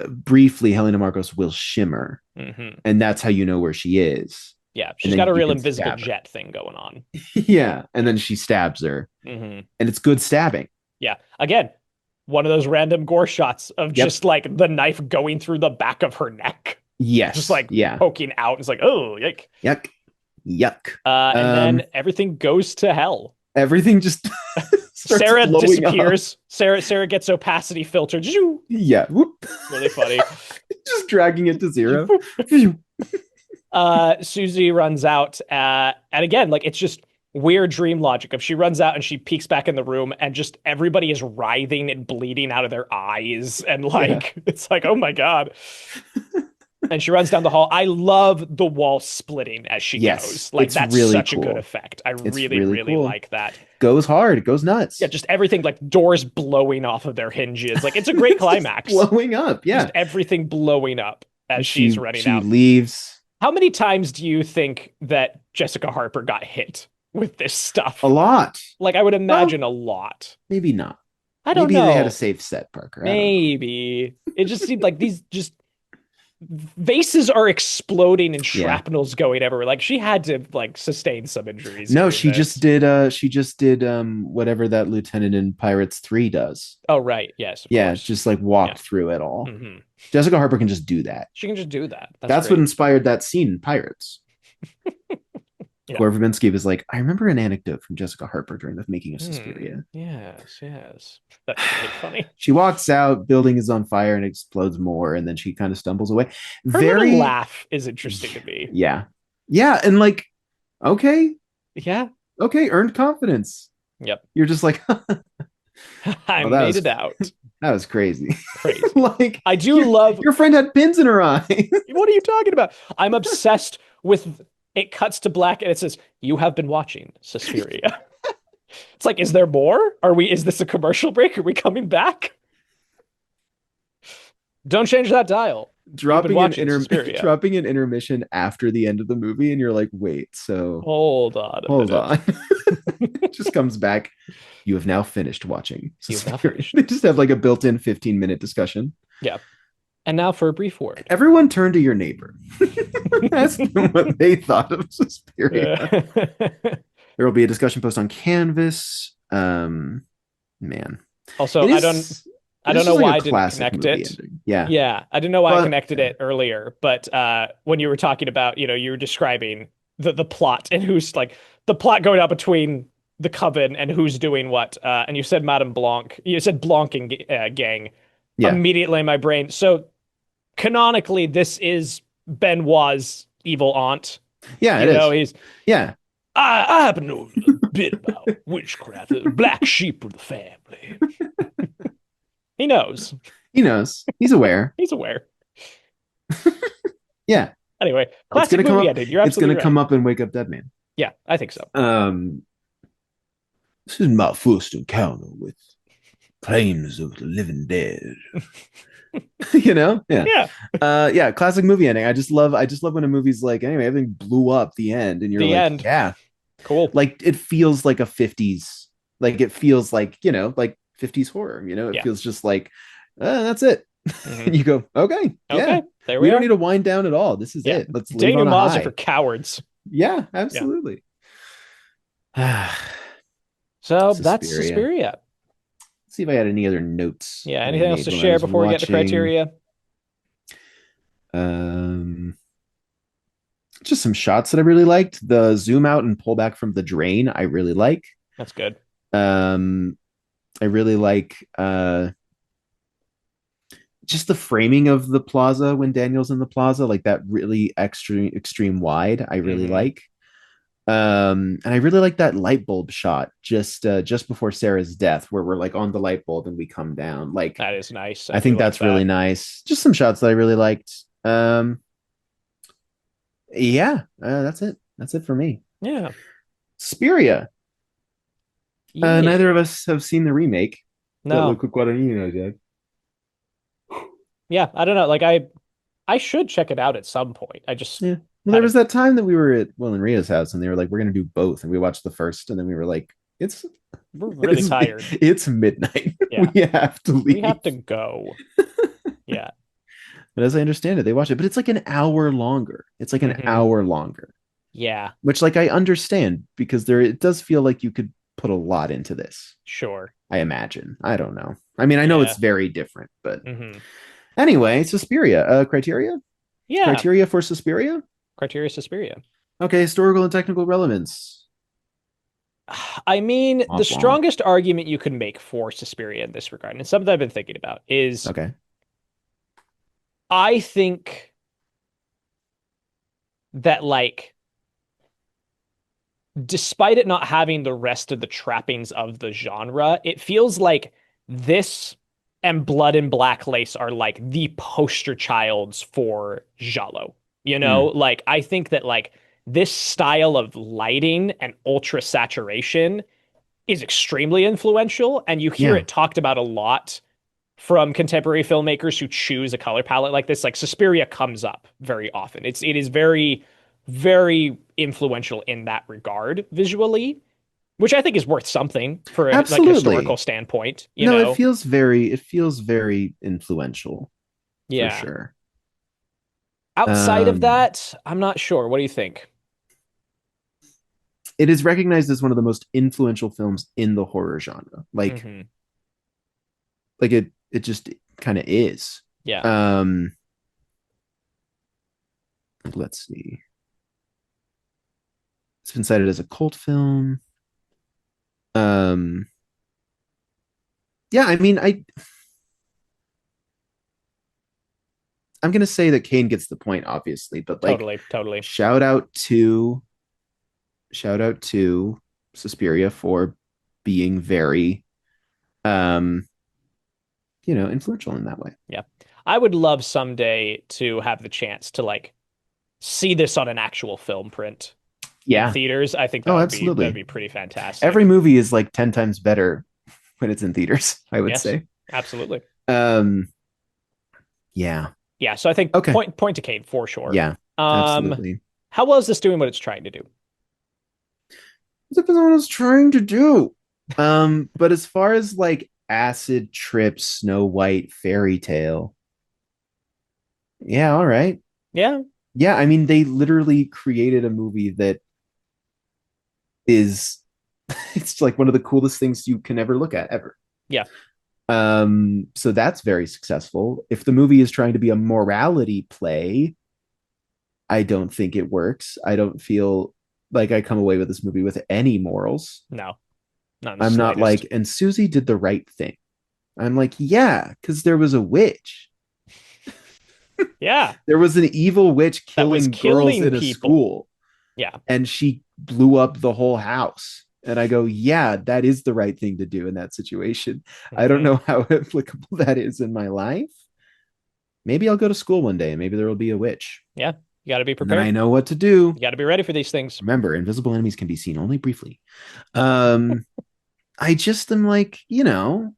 briefly Helena Marcos will shimmer. Hmm. And that's how you know where she is. Yeah. And She's then got a you real can invisible stab her. jet thing going on. Yeah. And then she stabs her. Hmm. And it's good stabbing. Yeah. Again, one of those random gore shots of Yep. just like the knife going through the back of her neck, Yes. just like yeah. poking out. It's like, oh, yuck. Yuck. Yuck. And then everything goes to hell. Everything just starts Sarah blowing disappears. Sarah gets opacity filtered. Zhoo. Yeah. Whoop. Really funny. Just dragging it to zero. Suzy runs out, and again, like it's just weird dream logic of she runs out and she peeks back in the room and just everybody is writhing and bleeding out of their eyes and like it's like, oh my god. And she runs down the hall. I love the wall splitting as she goes. Like it's that's really such cool. a good effect. I It's really, really really cool. like that. Goes hard. It goes nuts. Yeah, just everything, like doors blowing off of their hinges. Like it's a great climax. Blowing up. Yeah. Just everything blowing up as she's running she out. leaves. How many times do you think that Jessica Harper got hit with this stuff? A lot. Like I would imagine a lot. Maybe not. I don't Maybe know. they had a safe set, Parker. Maybe. It just seemed like these just vases are exploding and Yeah. shrapnel's going everywhere. Like she had to like sustain some injuries. No, doing she this. just did whatever that lieutenant in Pirates 3 does. Oh right, yes. Of Yeah, course. just like walked Yeah. through it all. Mhm. Jessica Harper can just do that. She can just do that. That's great. what inspired that scene in Pirates. Yeah. Gore Verbinski was like, I remember an anecdote from Jessica Harper during the making of Suspiria. Yes. That's really funny. She walks out, building is on fire and explodes more, and then she kind of stumbles away. Her little laugh is interesting to me. Yeah. Yeah, and like, okay, Yeah. earned confidence. Yep. You're just like, I that made was- it out. that was crazy. Crazy. Like, I do love. your friend had pins in her eye. What are you talking about? I'm obsessed with. It cuts to black and it says, "You have been watching Suspiria." It's like, is there more? Is this a commercial break? Are we coming back? Don't change that dial. dropping watching Suspiria. dropping an intermission after the end of the movie, and you're like, wait, so Hold on. hold on. It just comes back. You have now finished watching. You have now Suspiria. finished. They just have like a built-in 15-minute discussion. Yeah. And now for a brief word. Everyone turn to your neighbor. Ask them what they thought of Suspiria. There will be a discussion post on Canvas. Man. Also, It I is- don't it know is just like why a I didn't classic connect movie it. ending. Yeah. Yeah, I didn't know why I But- connected it earlier, but when you were talking about, you were describing the plot and who's like the plot going out between the coven and who's doing what, and you said Madame Blanc, you said Blanc and gang. Yeah. Immediately in my brain. So canonically, this is Benoit's evil aunt. Yeah, it is. He's Yeah. I happen to know a bit about witchcraft, the black sheep of the family. He knows. He knows. He's aware. He's aware. Yeah. Anyway, It's classic gonna come movie up. ending. You're It's absolutely gonna right. come up and wake up Dead Man. Yeah, I think so. This is my first encounter with claims of the living dead. Yeah. Yeah. Classic movie ending. I just love when a movie's like, anyway, everything blew up the end, and you're The like, end. yeah, Cool. like it feels like a 50s, like it feels like, like 50s horror, it Yeah. feels just like, that's it. Mhm. And you go, okay, yeah, Okay, there we we don't are. need to wind down at all. This is Yeah. it. Let's leave on a denouements high. are for cowards. Yeah, absolutely. So that's Suspiria. Suspiria. See if I had any other notes. Yeah. that I Anything else made to when I share was before we get to watching. criteria? just some shots that I really liked. The zoom out and pull back from the drain, I really like. That's good. I really like just the framing of the plaza when Daniel's in the plaza, like that really extreme wide. I really like. And I really like that light bulb shot just before Sarah's death, where we're like on the light bulb and we come down. Like that is nice. I think that's really nice. Just some shots that I really liked. Yeah, that's it. That's it for me. Yeah. Suspiria. Yeah. Neither of us have seen the remake. No. Look what you know, Jack. Yeah, I don't know. Like I should check it out at some point. I just Well, there was that time that we were at Will and Ria's house, and they were like, "We're gonna do both," and we watched the first, and then we were like, we're really tired. It's midnight. Yeah. We have to leave. We have to go. Yeah. But as I understand it, they watch it, but it's like an hour longer. It's like an hour longer. Yeah. Which, like, I understand because it does feel like you could put a lot into this. Sure. I imagine. I don't know. I mean, I know it's very different, but anyway, Suspiria. Criteria? Yeah. Criteria for Suspiria? Criteria Suspiria. Okay, historical and technical relevance. I mean, the strongest argument you can make for Suspiria in this regard, and it's something I've been thinking about, is I think that, like, despite it not having the rest of the trappings of the genre, it feels like this and Blood and Black Lace are like the poster childs for giallo. You know, like I think that like this style of lighting and ultra saturation is extremely influential, and you hear it talked about a lot from contemporary filmmakers who choose a color palette like this. Like Suspiria comes up very often. It is very, very influential in that regard visually, which I think is worth something for a like, historical standpoint. You know? It feels very influential. Yeah. For sure. Outside of that, I'm not sure. What do you think? It is recognized as one of the most influential films in the horror genre. Like, like it just kind of is. Yeah. Let's see. It's been cited as a cult film. Yeah, I mean, I'm gonna say that Kane gets the point, obviously, but like totally. Shout out to Suspiria for being very influential in that way. Yeah. I would love someday to have the chance to like see this on an actual film print. In theaters. I think that'd be pretty fantastic. Every movie is like 10 times better when it's in theaters, I would say. Absolutely. Yeah. Yeah, so I think point to Kane for sure. Yeah. Absolutely. How well is this doing what it's trying to do? It depends on what it's trying to do. But as far as like acid trip, Snow White, fairy tale. Yeah, all right. Yeah. Yeah, I mean, they literally created a movie that is it's like one of the coolest things you can ever look at ever. Yeah. So that's very successful. If the movie is trying to be a morality play, I don't think it works. I don't feel like I come away with this movie with any morals. No. I'm not like, and Suzy did the right thing. I'm like, yeah, because there was a witch. Yeah. There was an evil witch killing girls in a school. Yeah. And she blew up the whole house. And I go, yeah, that is the right thing to do in that situation. I don't know how applicable that is in my life. Maybe I'll go to school one day and maybe there will be a witch. Yeah. You got to be prepared. And I know what to do. You got to be ready for these things. Remember, invisible enemies can be seen only briefly. I just am like, yeah,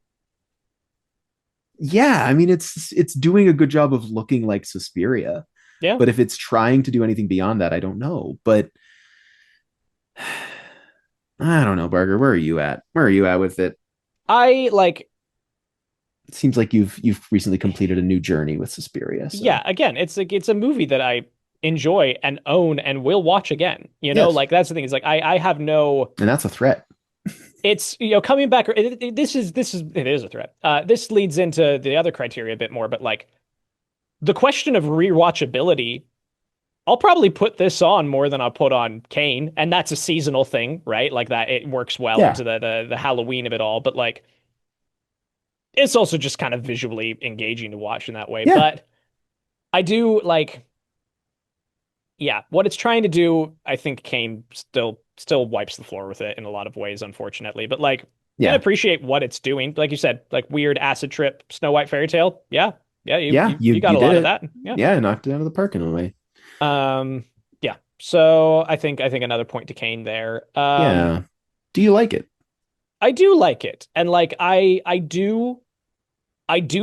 I mean, it's doing a good job of looking like Suspiria. Yeah. But if it's trying to do anything beyond that, I don't know. But I don't know, Barger. Where are you at? Where are you at with it? It seems like you've recently completed a new journey with Suspiria. So. Yeah, again, it's a movie that I enjoy and own and will watch again. Like that's the thing. Is like I have no, and that's a threat. It's coming back. It is a threat. This leads into the other criteria a bit more, but like the question of rewatchability I'll probably put this on more than I'll put on Kane, and that's a seasonal thing, right? Like that, it works well Yeah. into the Halloween of it all. But like, it's also just kind of visually engaging to watch in that way. Yeah. But I do like, yeah, what it's trying to do. I think Kane still wipes the floor with it in a lot of ways, unfortunately. But like, can Yeah. appreciate what it's doing. Like you said, like weird acid trip Snow White fairy tale. Yeah, yeah, you Yeah. you, You you got you a did lot of it. that. Yeah. Yeah. Knocked it out of the park in a way. Yeah. So I think another point to Kane there. Yeah. Do you like it? I do like it. And like I do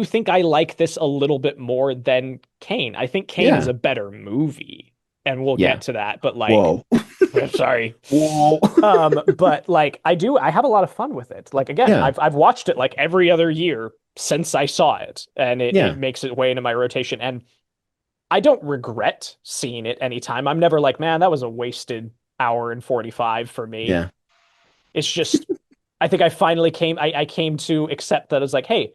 think I like this a little bit more than Kane. I think Kane is Yeah. a better movie, and we'll Yeah. get to that, but like Whoa. sorry. Whoa. But like I have a lot of fun with it. Like again, Yeah. I've watched it like every other year since I saw it, and it Yeah. makes its way into my rotation. And I don't regret seeing it anytime. I'm never like, man, that was a wasted hour and 45 for me. Yeah. It's just I think I finally I came to accept that as like, hey,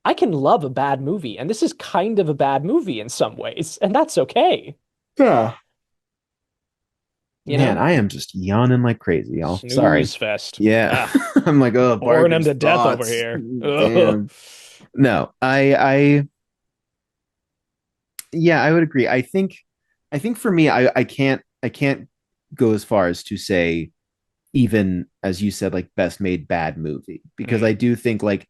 I can love a bad movie, and this is kind of a bad movie in some ways, and that's okay. Yeah. You Man, know? I am just yawning like crazy, y'all. Sorry. Snooze fest. Yeah. Ah, I'm like, oh, boring him Parker's to death over thoughts. here. Ugh. Damn. No, yeah, I would agree. I think for me, I can't go as far as to say, even as you said, like best made bad movie, because I Mhm. do think like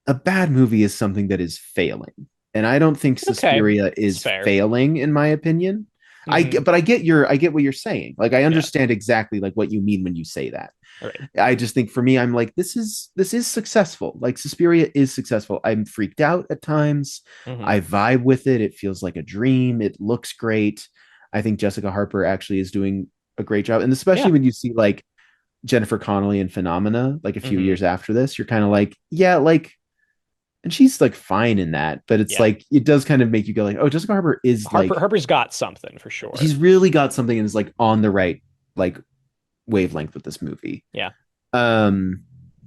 a bad movie is something that is failing. And I don't think Okay, Suspiria it's is fair. failing in my opinion. Hmm. But I get what you're saying. Like I Yeah, understand exactly like what you mean when you say that. all right. I just think for me, I'm like, this is successful. Like Suspiria is successful. I'm freaked out at times. Hmm. I vibe with it. It feels like a dream. It looks great. I think Jessica Harper actually is doing a great job. And especially Yeah. when you see like Jennifer Connelly in Phenomena, like a few Hmm. years after this, you're kind of like, yeah, like, and she's like fine in that, but it's Yeah. like it does kind of make you go like, oh, Jessica Harper is like Harper's got something for sure. she's really got something and is like on the right like wavelength with this movie. Yeah. Um,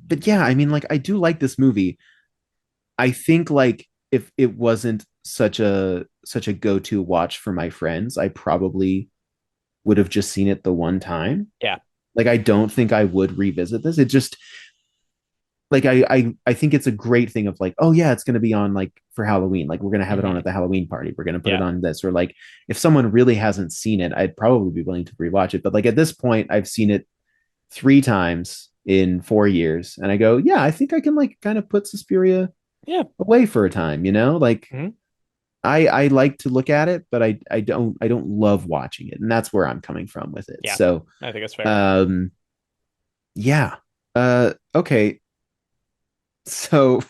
but yeah, I mean, like I do like this movie. I think like if it wasn't such a go-to watch for my friends, I probably would have just seen it the one time. Yeah. Like I don't think I would revisit this. It just like I think it's a great thing of like, oh yeah, it's gonna be on like for Halloween. Like we're gonna have it on Hmm. at the Halloween party. We're gonna put it Yeah. on this. Or like if someone really hasn't seen it, I'd probably be willing to rewatch it. But like at this point, I've seen it 3 times in 4 years, and I go, yeah, I think I can like kind of put Suspiria Yeah. away for a time. Like Hmm. I like to look at it, but I don't love watching it, and that's where I'm coming from with it. Yeah. So I think it's fair. um yeah. Okay. So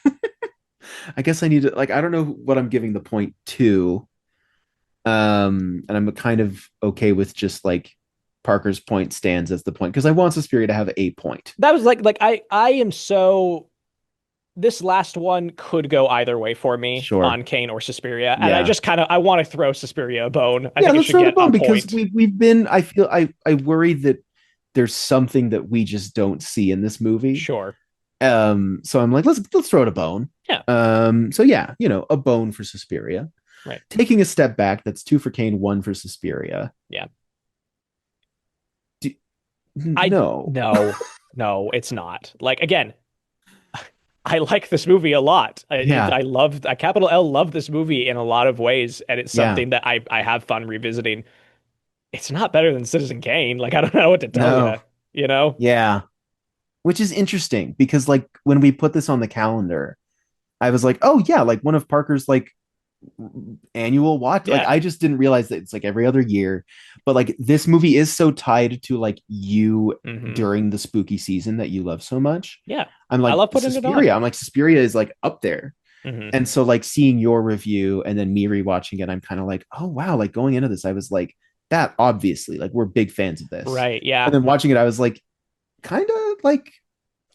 I guess I need to like I don't know what I'm giving the point to. And I'm kind of okay with just like Parker's point stands as the point because I want Suspiria to have a point. That was like I am so this last one could go either way for me Sure. on Kane or Suspiria, and I Yeah. just kind of I want to throw Suspiria a bone. I Yeah, think it let's should throw the get a bone because point. we've been I feel I worry that there's something that we just don't see in this movie. Sure. So I'm like, let's throw it a bone. Yeah. So yeah, a bone for Suspiria. Right. Taking a step back, that's 2 for Kane, 1 for Suspiria. Yeah. Do, I no. no, it's not. Like again, I like this movie a lot. Yeah. I love I capital L love this movie in a lot of ways, and it's Yeah. something that I have fun revisiting. It's not better than Citizen Kane. Like I don't know what to tell you, No. you know? Yeah. Which is interesting because like when we put this on the calendar, I was like, oh yeah, like one of Parker's like annual watch. Like Yeah. I just didn't realize that it's like every other year. But like this movie is so tied to like you Hmm. during the spooky season that you love so much. Yeah. I'm I like love putting it on. Suspiria. I'm like Suspiria is like up there. Hmm. And so like seeing your review and then me rewatching it, I'm kind of like, oh wow, like going into this, I was like, that obviously, like we're big fans of this. Right. And Yeah. then watching it, I was like, kind of like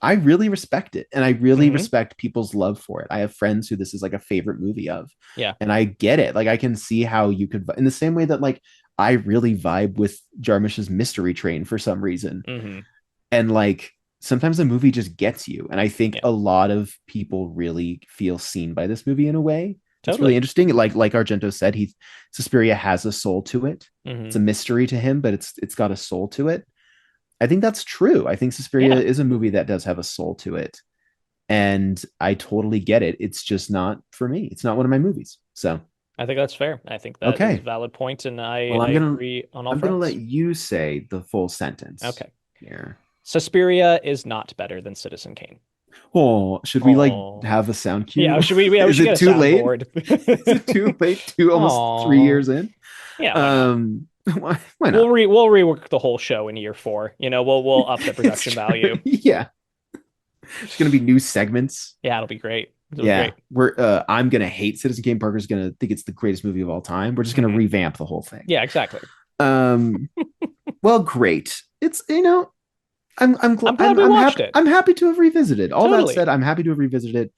I really respect it. And I really Hmm. respect people's love for it. I have friends who this is like a favorite movie of. Yeah. And I get it. Like I can see how you could in the same way that like I really vibe with Jarmusch's Mystery Train for some reason. Hmm. And like sometimes a movie just gets you. And I think Yeah. a lot of people really feel seen by this movie in a way It's really interesting. Like Argento said, Suspiria has a soul to it. Mm-hmm. It's a mystery to him, but it's got a soul to it. I think that's true. I think Suspiria is a movie that does have a soul to it. And I totally get it. It's just not for me. It's not one of my movies. So I think that's fair. I think that is a valid point, and I agree on all fronts. I'm going to let you say the full sentence. Okay. Here. Suspiria is not better than Citizen Kane. Oh, should we have a sound cue? Yeah, should we is should it too late? Is it too late? Almost 3 years in? Yeah. Why not? We'll rework the whole show in year 4. We'll up the production value. Yeah. There's gonna be new segments. Yeah, it'll be great. Great. I'm gonna hate Citizen Kane. Parker's gonna think it's the greatest movie of all time. We're just gonna revamp the whole thing. Yeah, exactly. Well, great. It's I'm glad we watched it. I'm happy to have revisited. All that said, I'm happy to have revisited it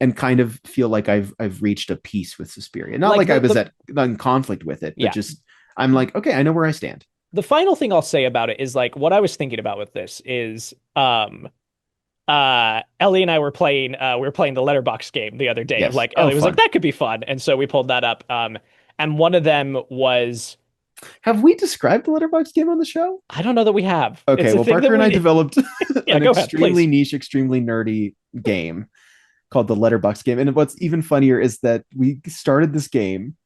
and kind of feel like I've reached a peace with Suspiria. Not like I was in conflict with it, but just I'm like, okay, I know where I stand. The final thing I'll say about it is like what I was thinking about with this is Ellie and I were playing the letterbox game the other day. Yes. Ellie was like, that could be fun. And so we pulled that up. And one of them was, have we described the letterbox game on the show? I don't know that we have. Okay, well, Parker and I developed an extremely niche, extremely nerdy game called the letterbox game. And what's even funnier is that we started this game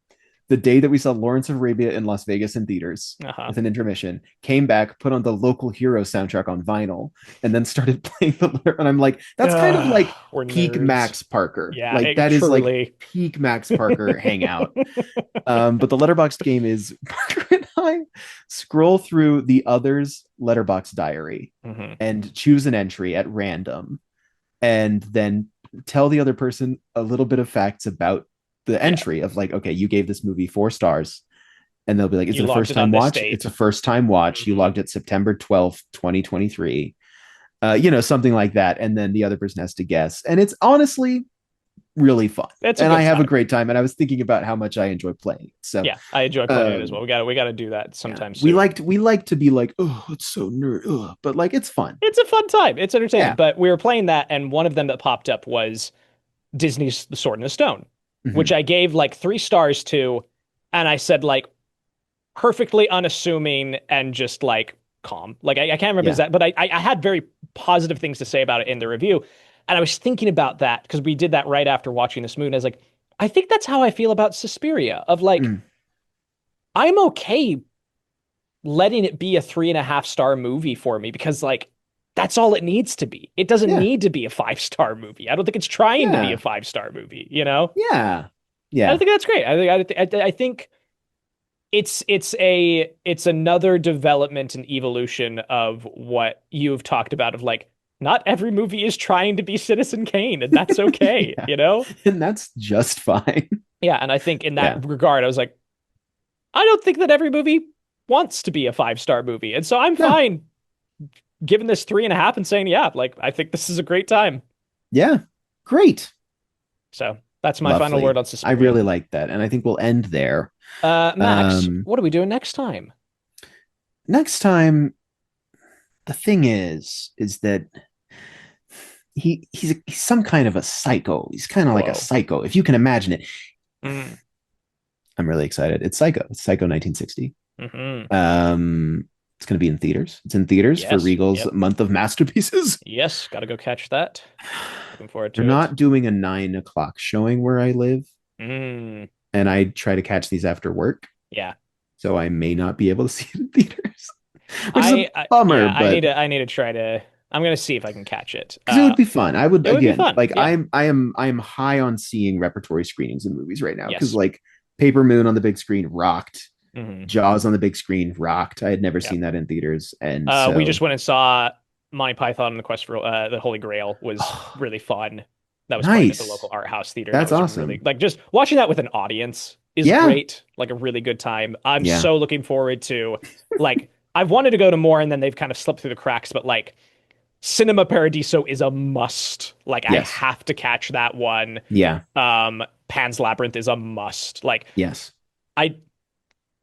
the day that we saw Lawrence of Arabia in Las Vegas in theaters with an intermission, came back, put on the Local Hero soundtrack on vinyl, and then started playing the. And I'm like, that's kind of like peak nerds. Max Parker. Yeah, like that truly is like peak Max Parker hangout. But the letterbox game is Parker and I scroll through the other's letterbox diary and choose an entry at random, and then tell the other person a little bit of facts about the entry of like, okay, you gave this movie 4 stars, and they'll be like, it's a first time watch. It's a first time watch. You logged it September 12th, 2023. Something like that. And then the other person has to guess. And it's honestly really fun. I have a great time. And I was thinking about how much I enjoy playing. So yeah, I enjoy playing it as well. We got to do that sometime soon. We like to be like, oh, it's so nerd. But like, it's fun. It's a fun time. It's entertaining. Yeah. But we were playing that, and one of them that popped up was Disney's The Sword and the Stone. Which I gave like 3 stars to, and I said like perfectly unassuming and just like calm. Like I can't remember exactly, but I had very positive things to say about it in the review. And I was thinking about that because we did that right after watching this movie. And I was like, I think that's how I feel about Suspiria. Of like, I'm okay letting it be a 3.5-star movie for me because like that's all it needs to be. It doesn't need to be a 5-star movie. I don't think it's trying to be a 5-star movie, Yeah. I think that's great. I think it's another development and evolution of what you've talked about of like, not every movie is trying to be Citizen Kane, and that's okay, And that's just fine. Yeah, and I think in that regard, I was like, I don't think that every movie wants to be a 5-star movie. And so I'm fine giving this 3.5 and saying, like, I think this is a great time. Yeah. Great. So that's my final word on Suspiria. I really like that. And I think we'll end there. Max, what are we doing next time? Next time, the thing is that he's some kind of a psycho. He's kind of like a psycho, if you can imagine it. I'm really excited. It's Psycho. It's Psycho 1960. It's going to be in theaters. It's in theaters for Regal's month of masterpieces. Yes, got to go catch that. Looking forward to it. They're not doing a 9 o'clock showing where I live. And I try to catch these after work. Yeah. So I may not be able to see it in theaters. Which is a bummer. But I need to try to. I'm going to see if I can catch it. Because it would be fun. I would again. Like I am high on seeing repertory screenings in movies right now because like Paper Moon on the big screen rocked. Jaws on the big screen rocked. I had never seen that in theaters, and we just went and saw Monty Python and the Quest for the Holy Grail was really fun. That was playing at the local art house theater. That's awesome. Really, like just watching that with an audience is great. Like a really good time. I'm so looking forward to like I've wanted to go to more, and then they've kind of slipped through the cracks. But like Cinema Paradiso is a must. Like I have to catch that one. Yeah. Pan's Labyrinth is a must. Like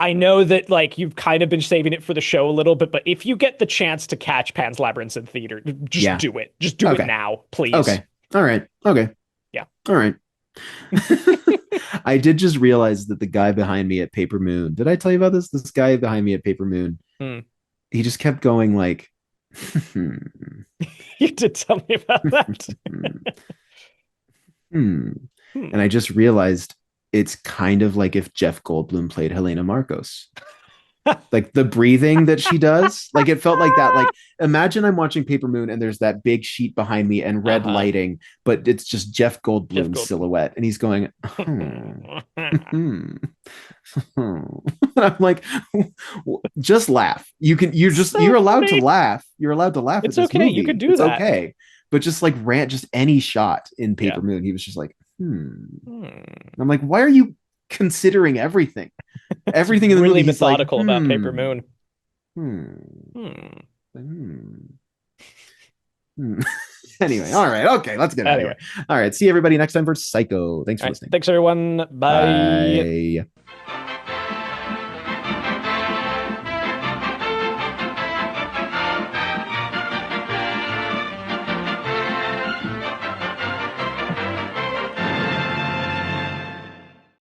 I know that like you've kind of been saving it for the show a little bit, but if you get the chance to catch Pan's Labyrinth in theater, just do it. Just do it now, please. Okay. All right. Okay. Yeah. All right. I did just realize that the guy behind me at Paper Moon, did I tell you about this? This guy behind me at Paper Moon, he just kept going like, You did tell me about that. And I just realized it's kind of like if Jeff Goldblum played Helena Marcos. Like the breathing that she does, like it felt like that. Like imagine I'm watching Paper Moon and there's that big sheet behind me and red lighting, but it's just Jeff Goldblum's silhouette, and he's going, and I'm like, just laugh. You're allowed to laugh. You're allowed to laugh. It's at this okay. movie. You could do it's that. Okay, but just like just any shot in Paper Moon, he was just like, I'm like, why are you considering everything? Everything in the really movie, methodical about Paper Moon. Anyway, all right, okay, let's get out of here. All right, see everybody next time for Psycho. Thanks for listening. Thanks everyone. Bye. Bye.